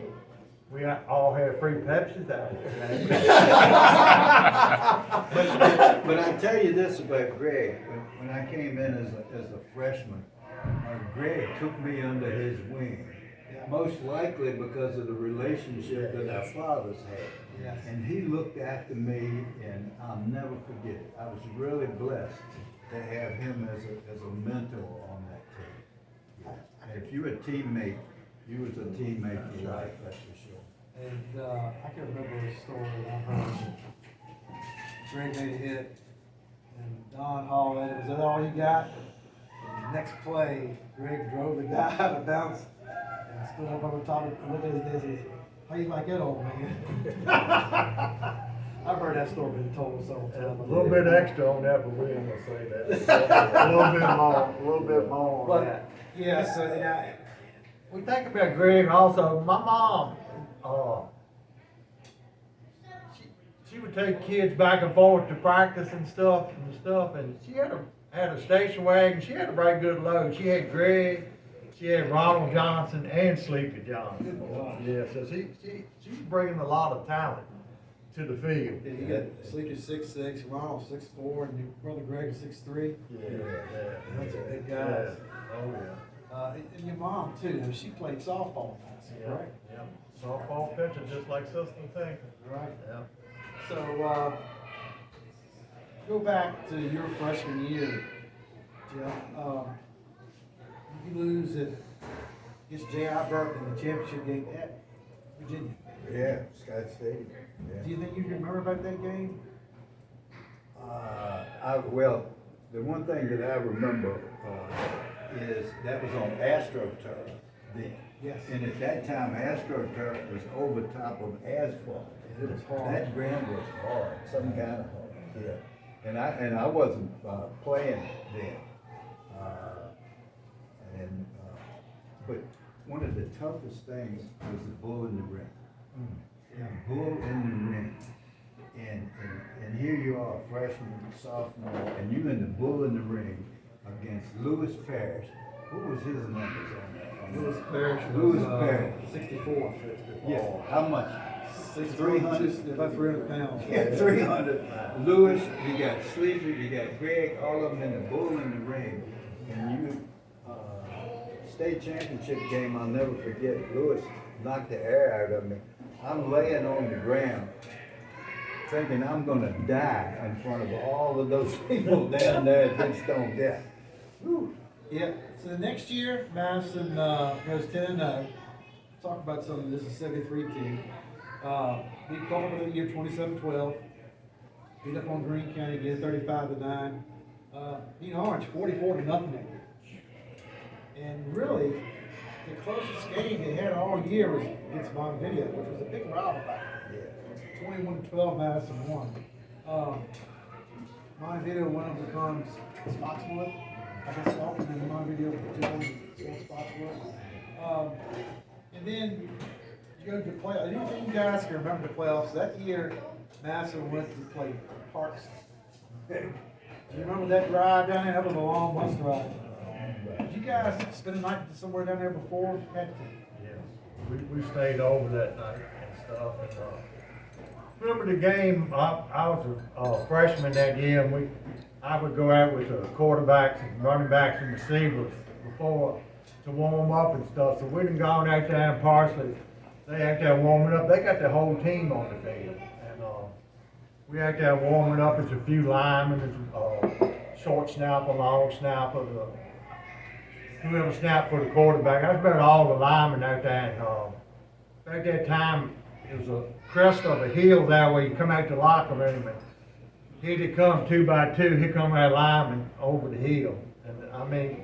we all had free Pepsis out there. But I tell you this about Greg. When I came in as a freshman, Greg took me under his wing. Most likely because of the relationship that our fathers had. Yes. And he looked after me, and I'll never forget it. I was really blessed to have him as a mentor on that team. And if you were a teammate, you was a teammate for life, that's for sure. And I can remember a story that I heard. Greg made a hit, and Don Hall at it. Was that all you got? And the next play, Greg drove the guy out of bounds and stood up over top and looked at his dad and says, How you like that, old man? I've heard that story been told several A times. little bit extra on that, but we ain't gonna say that. A little bit more on But, that. yeah, so, yeah, We think about Greg also, my mom, she would take kids back and forth to practice and stuff, and she had a station wagon, she had a very good load. She had Greg, she had Ronald Johnson and Sleepy Johnson. Yeah, so she's bringing a lot of talent to the field. yeah, you got Sleepy 6'6", Ronald 6'4", and your brother Greg is 6'3". Yeah. That's a big guys. Oh, yeah. And your mom too, I mean, she played softball, right? Yeah. Softball pitcher, just like Sister Tinker. Right. Yeah. So, go back to your freshman year, Jeff. You lose against J.I. Burton in the championship game at Virginia. Yeah, Scott Stadium, Do you think you can remember about that game? Well, the one thing that I remember, is that was on AstroTurf then. Yes. And at that time, AstroTurf was over top of asphalt. It was hard. That ground was hard, some kind of hard, yeah. And I wasn't, playing then. But one of the toughest things was the bull in the ring. Yeah, bull in the ring. And here you are, freshman, sophomore, and you in the bull in the ring against Lewis Parrish. What was his numbers on that? Lewis Parrish was, Lewis Parrish. 64. Yeah, how much? 300, about 300 pounds. Yeah, 300. Lewis, you got Sleeper, you got Greg, all of them in the bull in the ring. And you, state championship game, I'll never forget, Lewis knocked the air out of me. I'm laying on the ground thinking I'm gonna die in front of all of those people down there at Big Stone Gap. Whew. Yeah, so the next year, Madison goes 10-0. Talk about some of this is 73 team. Beat Carpenter the year 27-12. Beat up on Greene County again 35-9. Beat Orange 44-0 that year. And really, the closest game they had all year was against Montevideo, which was a big rivalry. 21-12, Madison won. Montevideo went on to become Spotswood. I guess Falcon and Montevideo joined Spotswood. And then you go to the playoffs. Anything you guys can remember the playoffs? That year, Madison went to play Parks. Do you remember that drive down there? That was a long bus drive. Did you guys spend a night somewhere down there before? Had to. Yeah, we stayed over that night and stuff. And remember the game? I was a freshman that year, and I would go out with the quarterbacks and running backs and receivers before to warm up and stuff. So we done gone out there in Parsley. They out there warming up. They got the whole team on the field, and we out there warming up. It's a few linemen, it's short snapper, long snapper, whoever snapped for the quarterback. That's about all the linemen out there. And at that time, it was a crest of a hill there where you come out the locker room, and here they come 2 by 2. Here come our linemen over the hill, and I mean,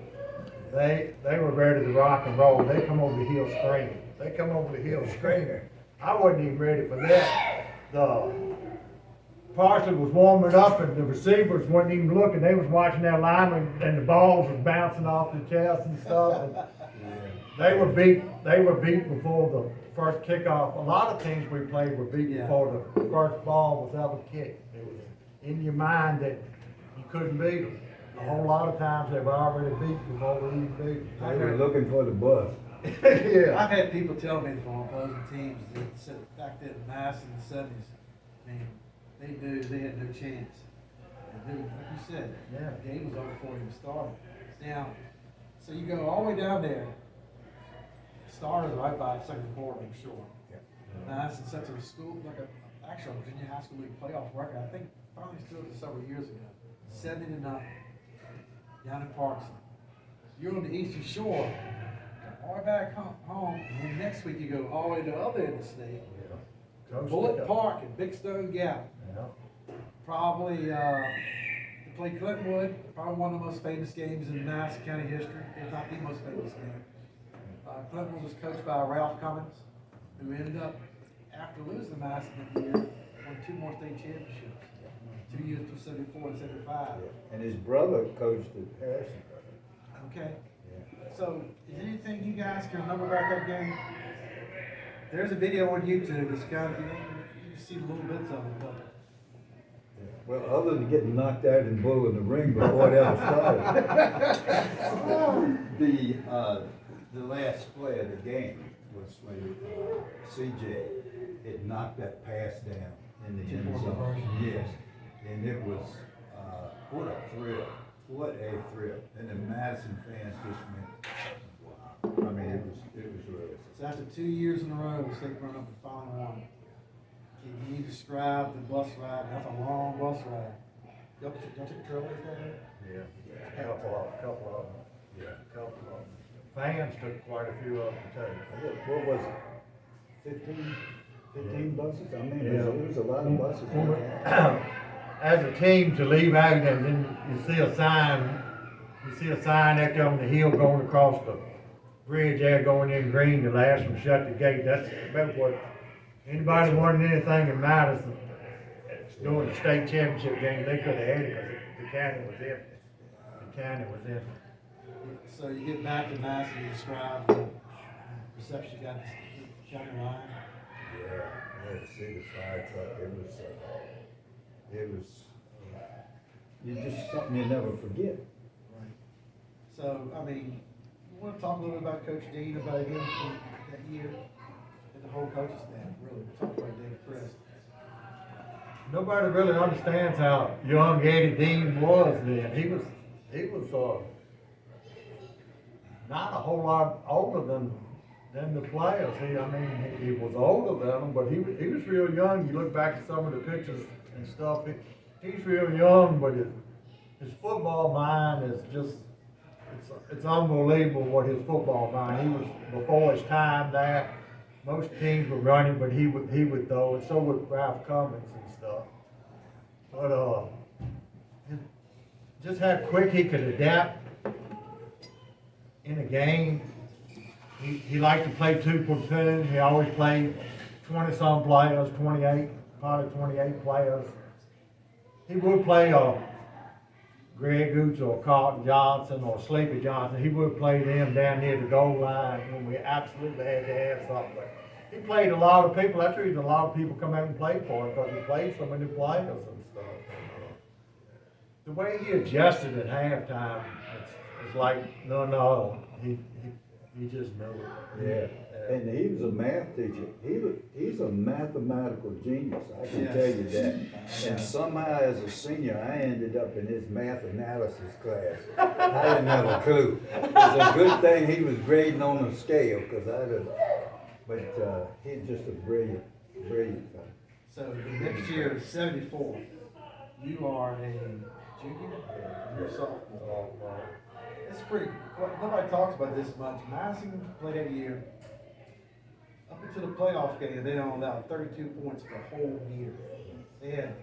they were ready to rock and roll. They come over the hill screaming. They come over the hill screaming. I wasn't even ready for that. The Parsley was warming up, and the receivers weren't even looking. They was watching their linemen, and the balls was bouncing off the chest and stuff. And they were beat. They were beat before the first kickoff. A lot of teams we played were beat before the first ball was ever kicked. It was in your mind that you couldn't beat them. A whole lot of times they were already beat before we even beat them. They were looking for the bus. Yeah. I've had people tell me from opposing teams that said back then in Madison in the 70s, I mean, they knew they had no chance. And then, like you said, the game was over before it even started. Now, so you go all the way down there. Starters right by second quarter, I'm sure. Madison sets a school, like a actual Virginia High School League playoff record. I think finally stood it several years ago. 70-0 down in Parkson. You're on the Eastern Shore, all the way back home, and then next week you go all the way to the other end of the state. Bullitt Park and Big Stone Gap. Probably to play Clintonwood, probably one of the most famous games in Madison County history, if not the most famous game. Clintonwood was coached by Ralph Cummins. who ended up, after losing to Madison that year, won 2 more state championships. 2 years to 74 and 75. And his brother coached at Harrison. Okay. Yeah. So, is anything you guys can remember about that game? There's a video on YouTube. It's kind of, you can see little bits of it, but. Well, other than getting knocked out and bull in the ring before it ever started. The last play of the game was when CJ had knocked that pass down in the end zone. Yes, and it was, what a thrill, what a thrill. And the Madison fans just went, wow. I mean, it was really. So after 2 years in a row, the state run up and finally won. Can you describe the bus ride? That's a long bus ride. Y'all took the trailways down there? Yeah, a couple of them. Yeah. A couple of them. Fans took quite a few of them too. What was it, 15 buses? I mean, Yeah. it was a lot of buses. As a team to leave out and then you see a sign out there on the hill going across the bridge there going in green, the last one shut the gate. That's about what anybody wanted anything in Madison during the state championship game, they could have had it because the county was empty. The county was empty. So you get back to Madison, you describe the reception you got at the county line. Yeah, to see the fire truck, it was, it's just something you never forget. Right. So, I mean, you want to talk a little bit about Coach Dean, about him from that year, and the whole coaching staff, really. Talk about David Press. Nobody really understands how young Eddie Dean was then. He was not a whole lot older than the players. He was older than them, but he was real young. You look back at some of the pictures and stuff. He's real young, but his football mind is just it's unbelievable what his football mind. He was before his time there. Most teams were running, but he would throw, and so would Ralph Cummins and stuff. But just how quick he could adapt in a game. He liked to play 2 platoon. He always played 20-some players, 28, probably 28 players. He would play Greg Gooch or Carlton Johnson or Sleepy Johnson. He would play them down near the goal line when we absolutely had to have something. But he played a lot of people. That's the reason a lot of people come out and play for him, because he played so many players and stuff. The way he adjusted at halftime, it's like, no, he just knew it. Yeah, and he was a math teacher. He's a mathematical genius, I can tell you that. And somehow as a senior, I ended up in his math analysis class. I didn't have a clue. It's a good thing he was grading on a scale, because but he's just a brilliant fellow. So the next year, 74, you are a junior? You're a sophomore. It's pretty, nobody talks about this much. Madison played that year. Up until the playoff game, they only allowed 32 points for the whole year. They had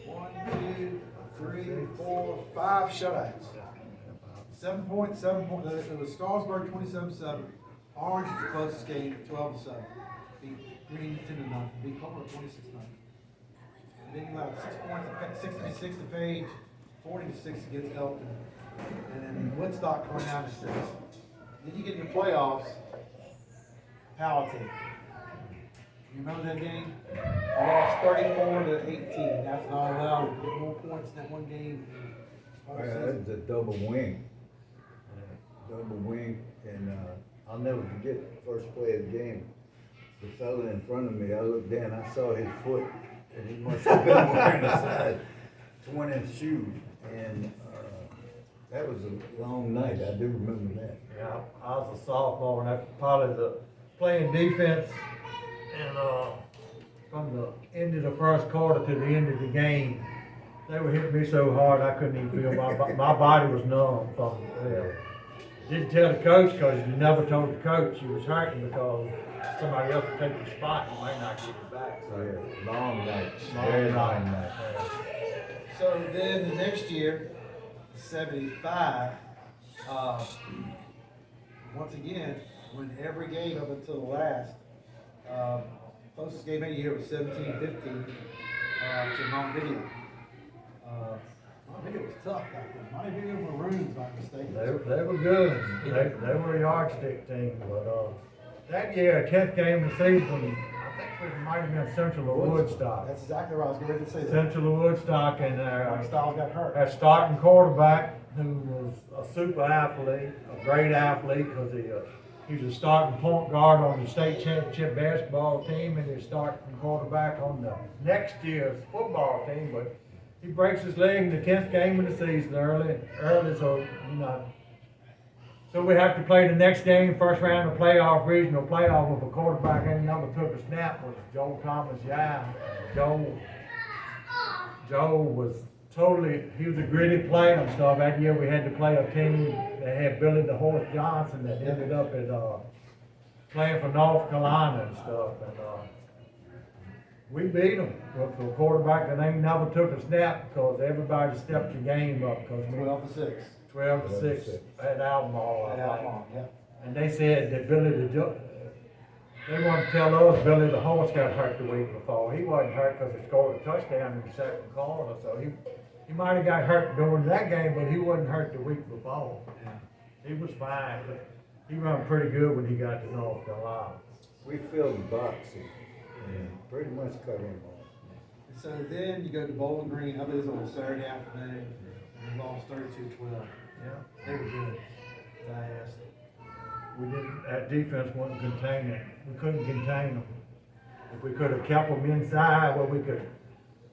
1, 2, 3, 4, 5 shutouts. 7 points. It was Strasburg 27-7. Orange was the closest game, 12-7. Beat Green 10-0. Beat Cumberland 26-9. They allowed 6 points, 66 to Page, 40-6 against Elton. And then Woodstock going down to 6. Then you get in the playoffs, Palatine. You remember that game? We lost 34-18. That's not allowed. We get more points in that one game. That was a double wing. And I'll never forget the first play of the game. The fella in front of me, I looked down, I saw his foot, and he must have been wearing a size 20 shoe. And that was a long night. I do remember that. Yeah, I was a sophomore, and that's probably playing defense, and from the end of the first quarter to the end of the game, they were hitting me so hard I couldn't even feel my body was numb from there. Didn't tell the coach, because you never told the coach you was hurting, because somebody else would take your spot and you might not get it back. So Yeah, long night. very long night. So then the next year, 75, once again, win every game up until the last. Closest game that year was 17-15 to Montvideo. Montvideo was tough back then. Montvideo Maroons, if I'm not mistaken. They were good. They were a yardstick team, but that year, 10th game of the season, I think it might have been Central or Woodstock. That's exactly right. I was getting ready to say that. Central or Woodstock, and Styles got hurt. our starting quarterback, who was a super athlete, a great athlete, because he was a starting point guard on the state championship basketball team, and he's starting quarterback on the next year's football team. But he breaks his leg in the 10th game of the season early, so you know. So we have to play the next game, first round of playoff, regional playoff, with a quarterback ain't never took a snap, was Joe Thomas. Yeah, Joe was totally, he was a gritty player and stuff. That year we had to play a team that had Billy the Horse Johnson that ended up at playing for North Carolina and stuff. And we beat them with a quarterback that ain't never took a snap, because everybody stepped the game up. Because 12-6. 12-6 at Albemarle, I think. Yeah. And they said that they wanted to tell us Billy the Horse got hurt the week before. He wasn't hurt because he scored a touchdown in the second quarter, so he might have got hurt during that game, but he wasn't hurt the week before. Yeah. He was fine, but he ran pretty good when he got to North Carolina. We filled the box and pretty much cut him off. So then you go to Bowling Green. I believe it was on a Saturday afternoon. And we lost 32-12. Yeah. They were good. Fast. We didn't, that defense wasn't containing. We couldn't contain them. If we could have kept them inside, well, we could,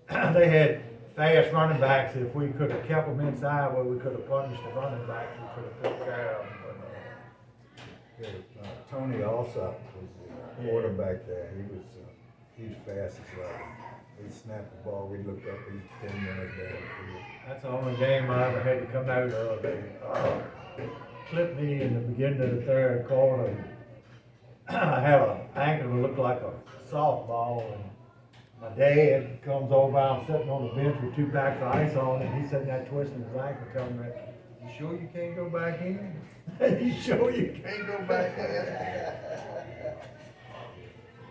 they had fast running backs. If we could have kept them inside, well, we could have punished the running backs. We could have took care of them. But, Tony Alsop was the quarterback there. He was fast as well. He snapped the ball. We looked up. He's 10 yards down the field. that's the only game I ever had to come out of. They clipped me in the beginning of the third quarter. I had an ankle that looked like a softball, and my dad comes over. I'm sitting on the bench with 2 packs of ice on, and he's sitting there twisting his ankle, telling me, "You sure you can't go back in? You sure you can't go back in?"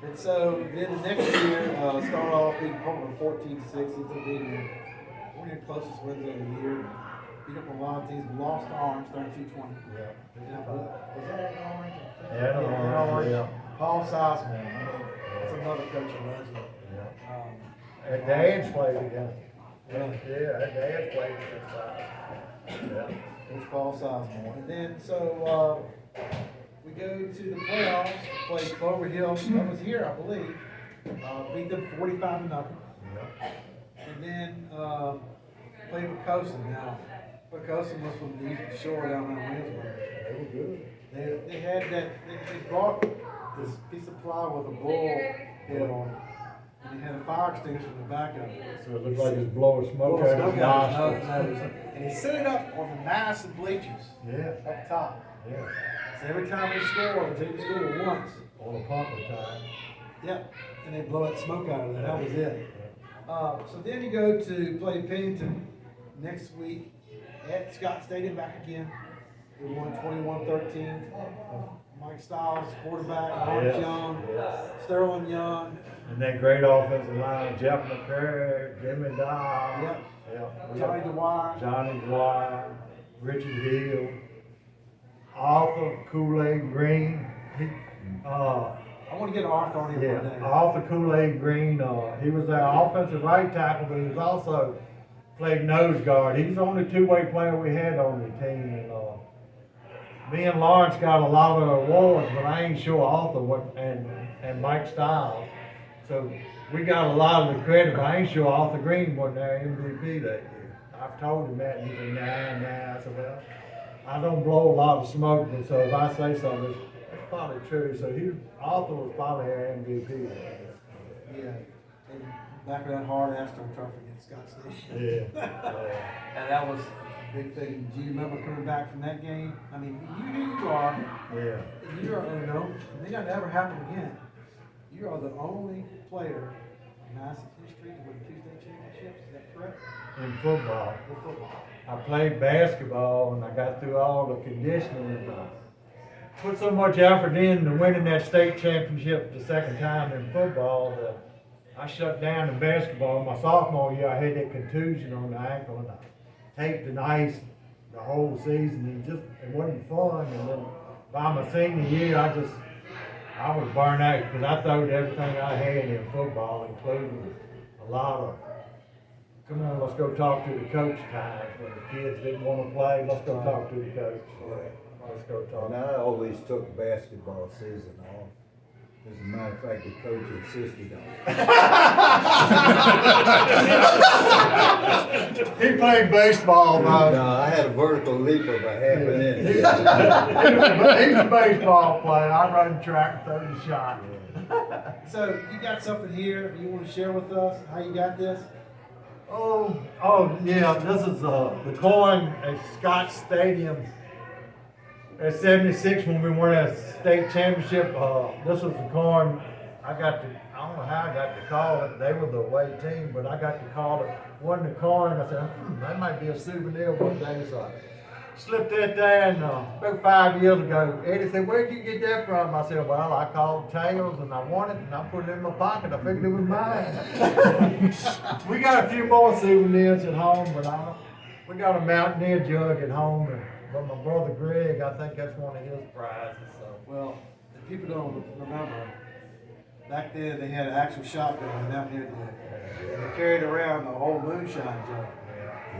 And so then the next year, started off being Portland 14-6. It's being one of your closest wins of the year. Beat up a lot of teams. Lost to Orange, 32-20. Yeah. Was that at Orange? Yeah, Orange, yeah. Paul Sizemore. I mean, that's another coaching legend. Yeah. Her dad's played against. Really? Yeah, her dad's played against. Yeah. Coach Paul Sizemore. And then, so, we go to the playoffs, play Clover Hill. That was here, I believe. Beat them 45-0. Yeah. And then, played with Coastal. Now, Coastal was from the Eastern Shore down in Williamsburg. They were good. They had that, they brought this piece of ply with a bull head on it. And they had a fire extinguisher in the back of it. So it looked like it's blowing smoke Blowing out of smoke his out his nostrils. nose. And he set it up on the massive bleachers Yeah, up top. yeah. So every time they score, they take the score once. On a pumper time. Yep. And they blow that smoke out of there. That was it. So then you go to play Pennington next week at Scott Stadium back again. We won 21-13. Mike Styles, quarterback, Lawrence Young, Sterling Young. And that great offensive line, Jeff McCurry, Jimmy Dodd. Yep. Yeah. Johnny Dwyer. Johnny Dwyer, Richard Hill, Arthur Kool-Aid Green. I want to get Arthur on here one day. Arthur Kool-Aid Green. He was our offensive right tackle, but he was also played nose guard. He's the only two-way player we had on the team. And, me and Lawrence got a lot of awards, but I ain't sure Arthur and Mike Styles. So we got a lot of the credit, but I ain't sure Arthur Green wasn't our MVP that year. I've told him that, and he said, nah. I said, well, I don't blow a lot of smoke, but so if I say something, it's probably true. So Arthur was probably our MVP that year. Yeah. And back of that hard AstroTurf against Scott Stadium. Yeah. And that was a big thing. Do you remember coming back from that game? I mean, you are. Yeah. You are, it may not ever happen again. You are the only player in Madison history to win 2 state championships. Is that correct? In football. For football. I played basketball and I got through all the conditioning. And put so much effort into winning that state championship the second time in football that I shut down in basketball. My sophomore year, I had that contusion on the ankle and I taped and ice the whole season and it wasn't fun. And then by my senior year, I was burnt out because I throwed everything I had in football, including a lot of, come on, let's go talk to the coach time. When the kids didn't want to play, let's go talk to the coach. Let's go talk. And I always took basketball season off. As a matter of fact, the coach insisted on it. He played baseball, man. No, I had a vertical leap of a half an inch. He's a baseball player. I run track and throw the shot. So you got something here you want to share with us? How you got this? Oh yeah. This is the coin at Scott Stadium at '76 when we won that state championship. This was the coin. I don't know how I got to call it. They were the away team, but I got to call it. Won the coin. I said, that might be a souvenir one day. So I slipped that there, and about 5 years ago, Eddie said, "Where'd you get that from?" I said, "Well, I called Tails, and I won it, and I put it in my pocket. I figured it was mine." We got a few more souvenirs at home, but we got a Mountaineer jug at home, but my brother Greg, I think that's one of his prizes. So. Well, if people don't remember, back then they had an actual shotgun down here. And they carried around the old moonshine jug.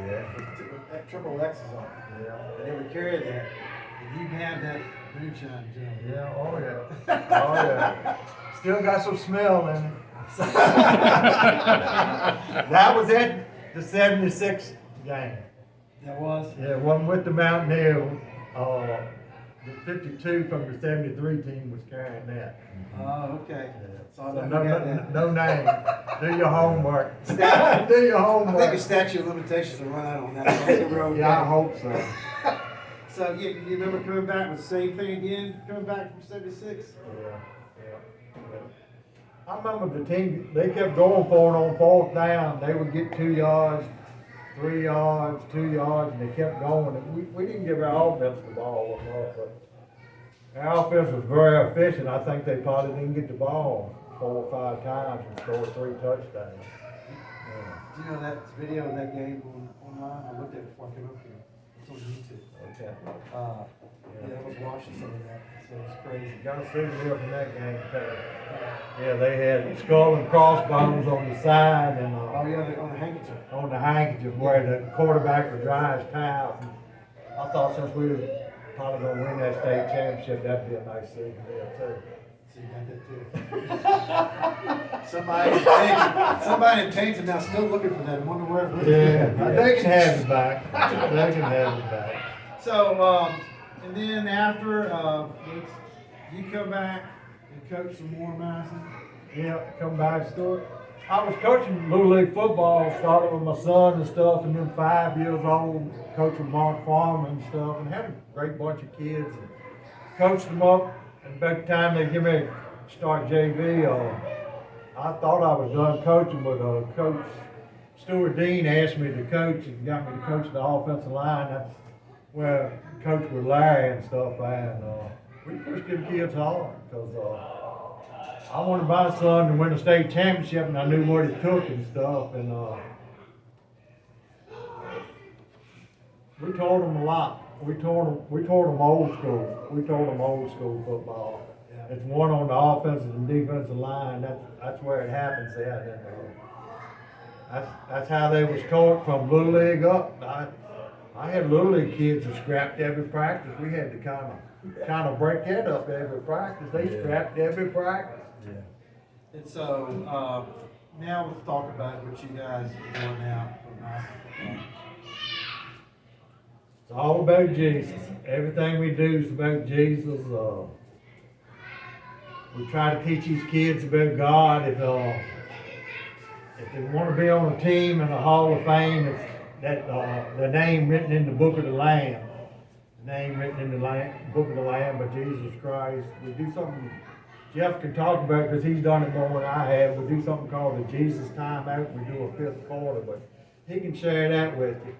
Yeah. That triple X's on it. Yeah. And they would carry that. And you had that moonshine jug. Yeah, oh yeah. Oh yeah. Still got some smell in it. That was it, the '76 game. That was? Yeah, one with the Mountaineer. The 52 from the '73 team was carrying that. Oh, okay. Yeah. So I So know no, you got no, that. no name. Do your homework. Do your I think the homework. statute of limitations will run out on that. I think we're okay. Yeah, I hope so. So you remember coming back with the same thing again? Coming back from '76? Yeah. I remember the team, they kept going for it on fourth down. They would get 2 yards, 3 yards, 2 yards, and they kept going. And we didn't give our offense the ball enough, but our offense was very efficient. I think they probably didn't get the ball 4 or 5 times and scored 3 touchdowns. Yeah. Do you know that video of that game online? I looked at it before I came up here. It's on YouTube. Okay. Yeah, I was watching some of that, so it's crazy. Got a souvenir from that game too. Yeah, they had skull and crossbones on the side and Oh yeah, on the handkerchief. on the handkerchief where the quarterback would dry his towel. I thought since we was probably gonna win that state championship, that'd be a nice souvenir too. So you got that too. Somebody in Tainton now still looking for that. I wonder where it is. Yeah, they can have it back. They can have it back. So, and then after, you come back and coach some more Madison? Yeah, come back, Stuart. I was coaching Little League football, started with my son and stuff, and then 5 years old, coaching Mark Farmer and stuff, and had a great bunch of kids. And coached them up, and by the time they give me a start JV, I thought I was done coaching, but Coach Stuart Dean asked me to coach and got me to coach the offensive line. That's where I coached with Larry and stuff, and we pushed them kids hard, because I wanted my son to win a state championship, and I knew what it took and stuff, and we taught them a lot. We taught them old school. We taught them old school football. Yeah. It's one on the offensive and defensive line. That's where it happens at. And that's how they was taught from Little League up. I had Little League kids that scrapped every practice. We had to kind of break that up every practice. They scrapped every practice. Yeah. And so, now let's talk about what you guys are doing now for Madison. It's all about Jesus. Everything we do is about Jesus. We try to teach these kids about God. If they want to be on a team in the Hall of Fame, it's that the name written in the Book of the Lamb. The name written in the Book of the Lamb by Jesus Christ. We do something Jeff can talk about because he's done it more than I have. We do something called the Jesus Timeout. We do a 5th quarter, but he can share that with you.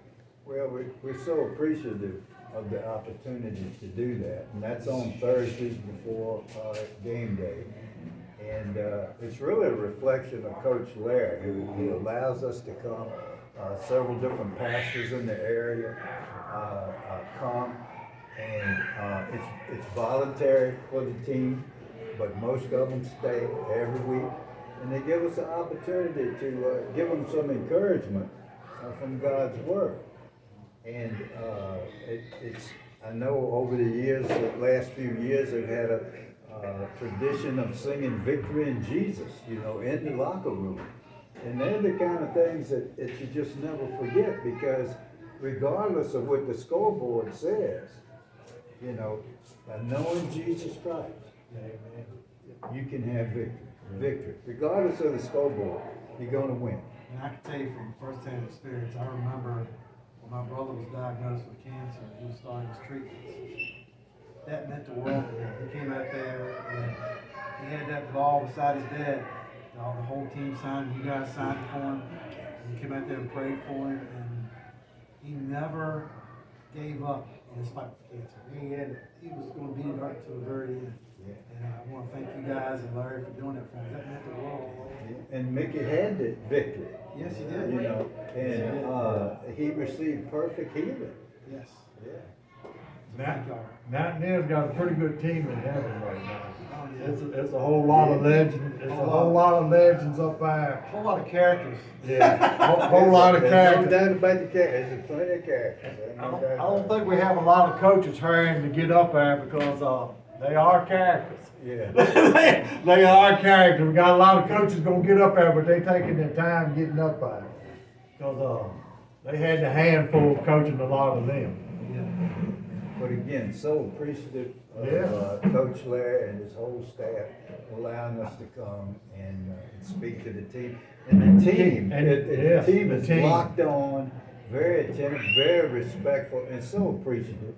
Well, we're so appreciative of the opportunity to do that. And that's on Thursdays before, game day. And, it's really a reflection of Coach Larry, who allows us to come. Several different pastors in the area, come. And, it's voluntary for the team, but most of them stay every week. And they give us an opportunity to, give them some encouragement, from God's Word. And, I know over the years, the last few years, they've had a tradition of singing Victory in Jesus, in the locker room. And they're the kind of things that you just never forget, because regardless of what the scoreboard says, by knowing Jesus Christ, you can have victory. Regardless of the scoreboard, you're gonna win. And I can tell you from firsthand experience, I remember when my brother was diagnosed with cancer, he was starting his treatments. That meant the world to him. He came out there and he had that ball beside his bed. The whole team signed, you guys signed it for him. And he came out there and prayed for him, and he never gave up in his fight with cancer. He was going to be right to the very end. Yeah. And I want to thank you guys and Larry for doing that for him. That meant the world. And Mickey had the victory. Yes, he did. And he received perfect healing. Yes. Yeah. Thank y'all. Mountaineer's got a pretty good team in heaven right now. Oh, yeah. It's a whole lot of legends, up there. A whole lot of characters. Yeah, whole lot of There's characters. no doubt about the characters. There's plenty of characters. There's I no don't, doubt I don't about think we have a lot of coaches hurrying to get up there because, they are characters. it. They are characters. We got a lot of coaches gonna get up there, but they taking their time getting up there. Cause, they had the handful of coaching a lot of them. But again, so appreciative of Yeah. Coach Larry and his whole staff allowing us to come and speak to the team. And the team, Yes, the team the is team. locked on, very attentive, very respectful, and so appreciative.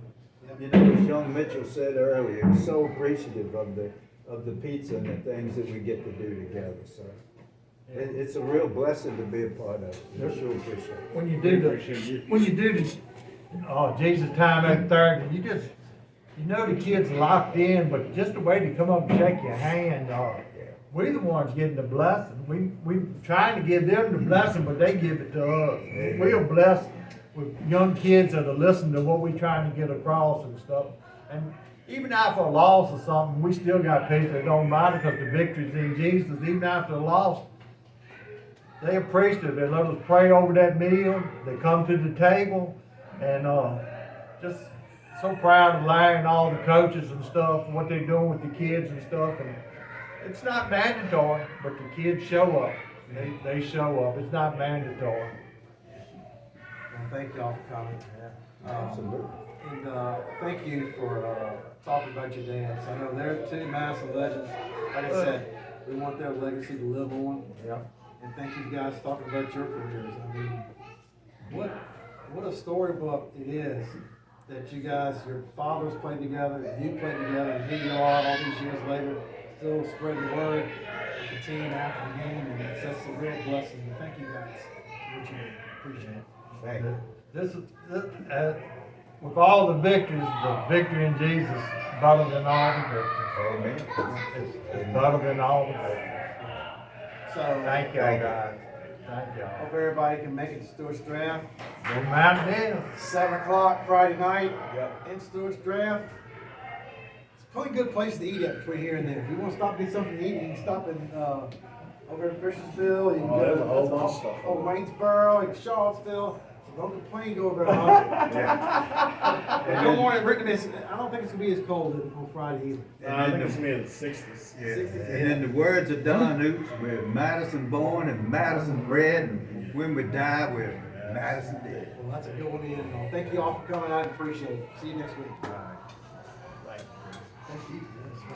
As young Mitchell said earlier, so appreciative of the pizza and the things that we get to do together. So it's a real blessing to be a part of it. We sure appreciate it. When you do the Jesus time at third, the kid's locked in, but just the way to come up and shake your hand, we the ones getting the blessing. We trying to give them the blessing, but they give it to us. We are blessed with young kids that are listening to what we trying to get across and stuff. And even after a loss or something, we still got people that don't matter because the victory's in Jesus. Even after a loss, they appreciate it. They let us pray over that meal. They come to the table, and just so proud of Larry and all the coaches and stuff, what they're doing with the kids and stuff. And it's not mandatory, but the kids show up. They show up. It's not mandatory. Well, thank y'all for coming. Absolutely. And thank you for talking about your dads. I know they're two Madison legends. Like I said, we want their legacy to live on. Yeah. And thank you guys for talking about your careers. I mean, what a storybook it is that you guys, your fathers played together, you played together, and here you are all these years later, still spreading the word with the team after the game, and it's just a real blessing. And thank you guys for what you do. Appreciate it. Thank you. This with all the victories, the victory in Jesus is better than all the victories. Amen. It's better than all the victories. So, Thank y'all, guys. Thank y'all. hope everybody can make it to Stuarts Draft. Go Mountaineers. 7 o'clock Friday night in Stuarts Draft. It's a pretty good place to eat at between here and there. If you want to stop and get something to eat, you can stop in over in Fishersville. You can go to a whole bunch of stuff. Waynesboro, you can Charlottesville. So don't complain, go over there. Good morning, Rick. I don't think it's gonna be as cold on Friday either. I think it's gonna be in the 60s. And in the words of Don Hoops, we're Madison born and Madison bred, and when we die, we're Madison dead. Well, that's a good one to end on. Thank you all for coming out. I appreciate it. See you next week. Thank you.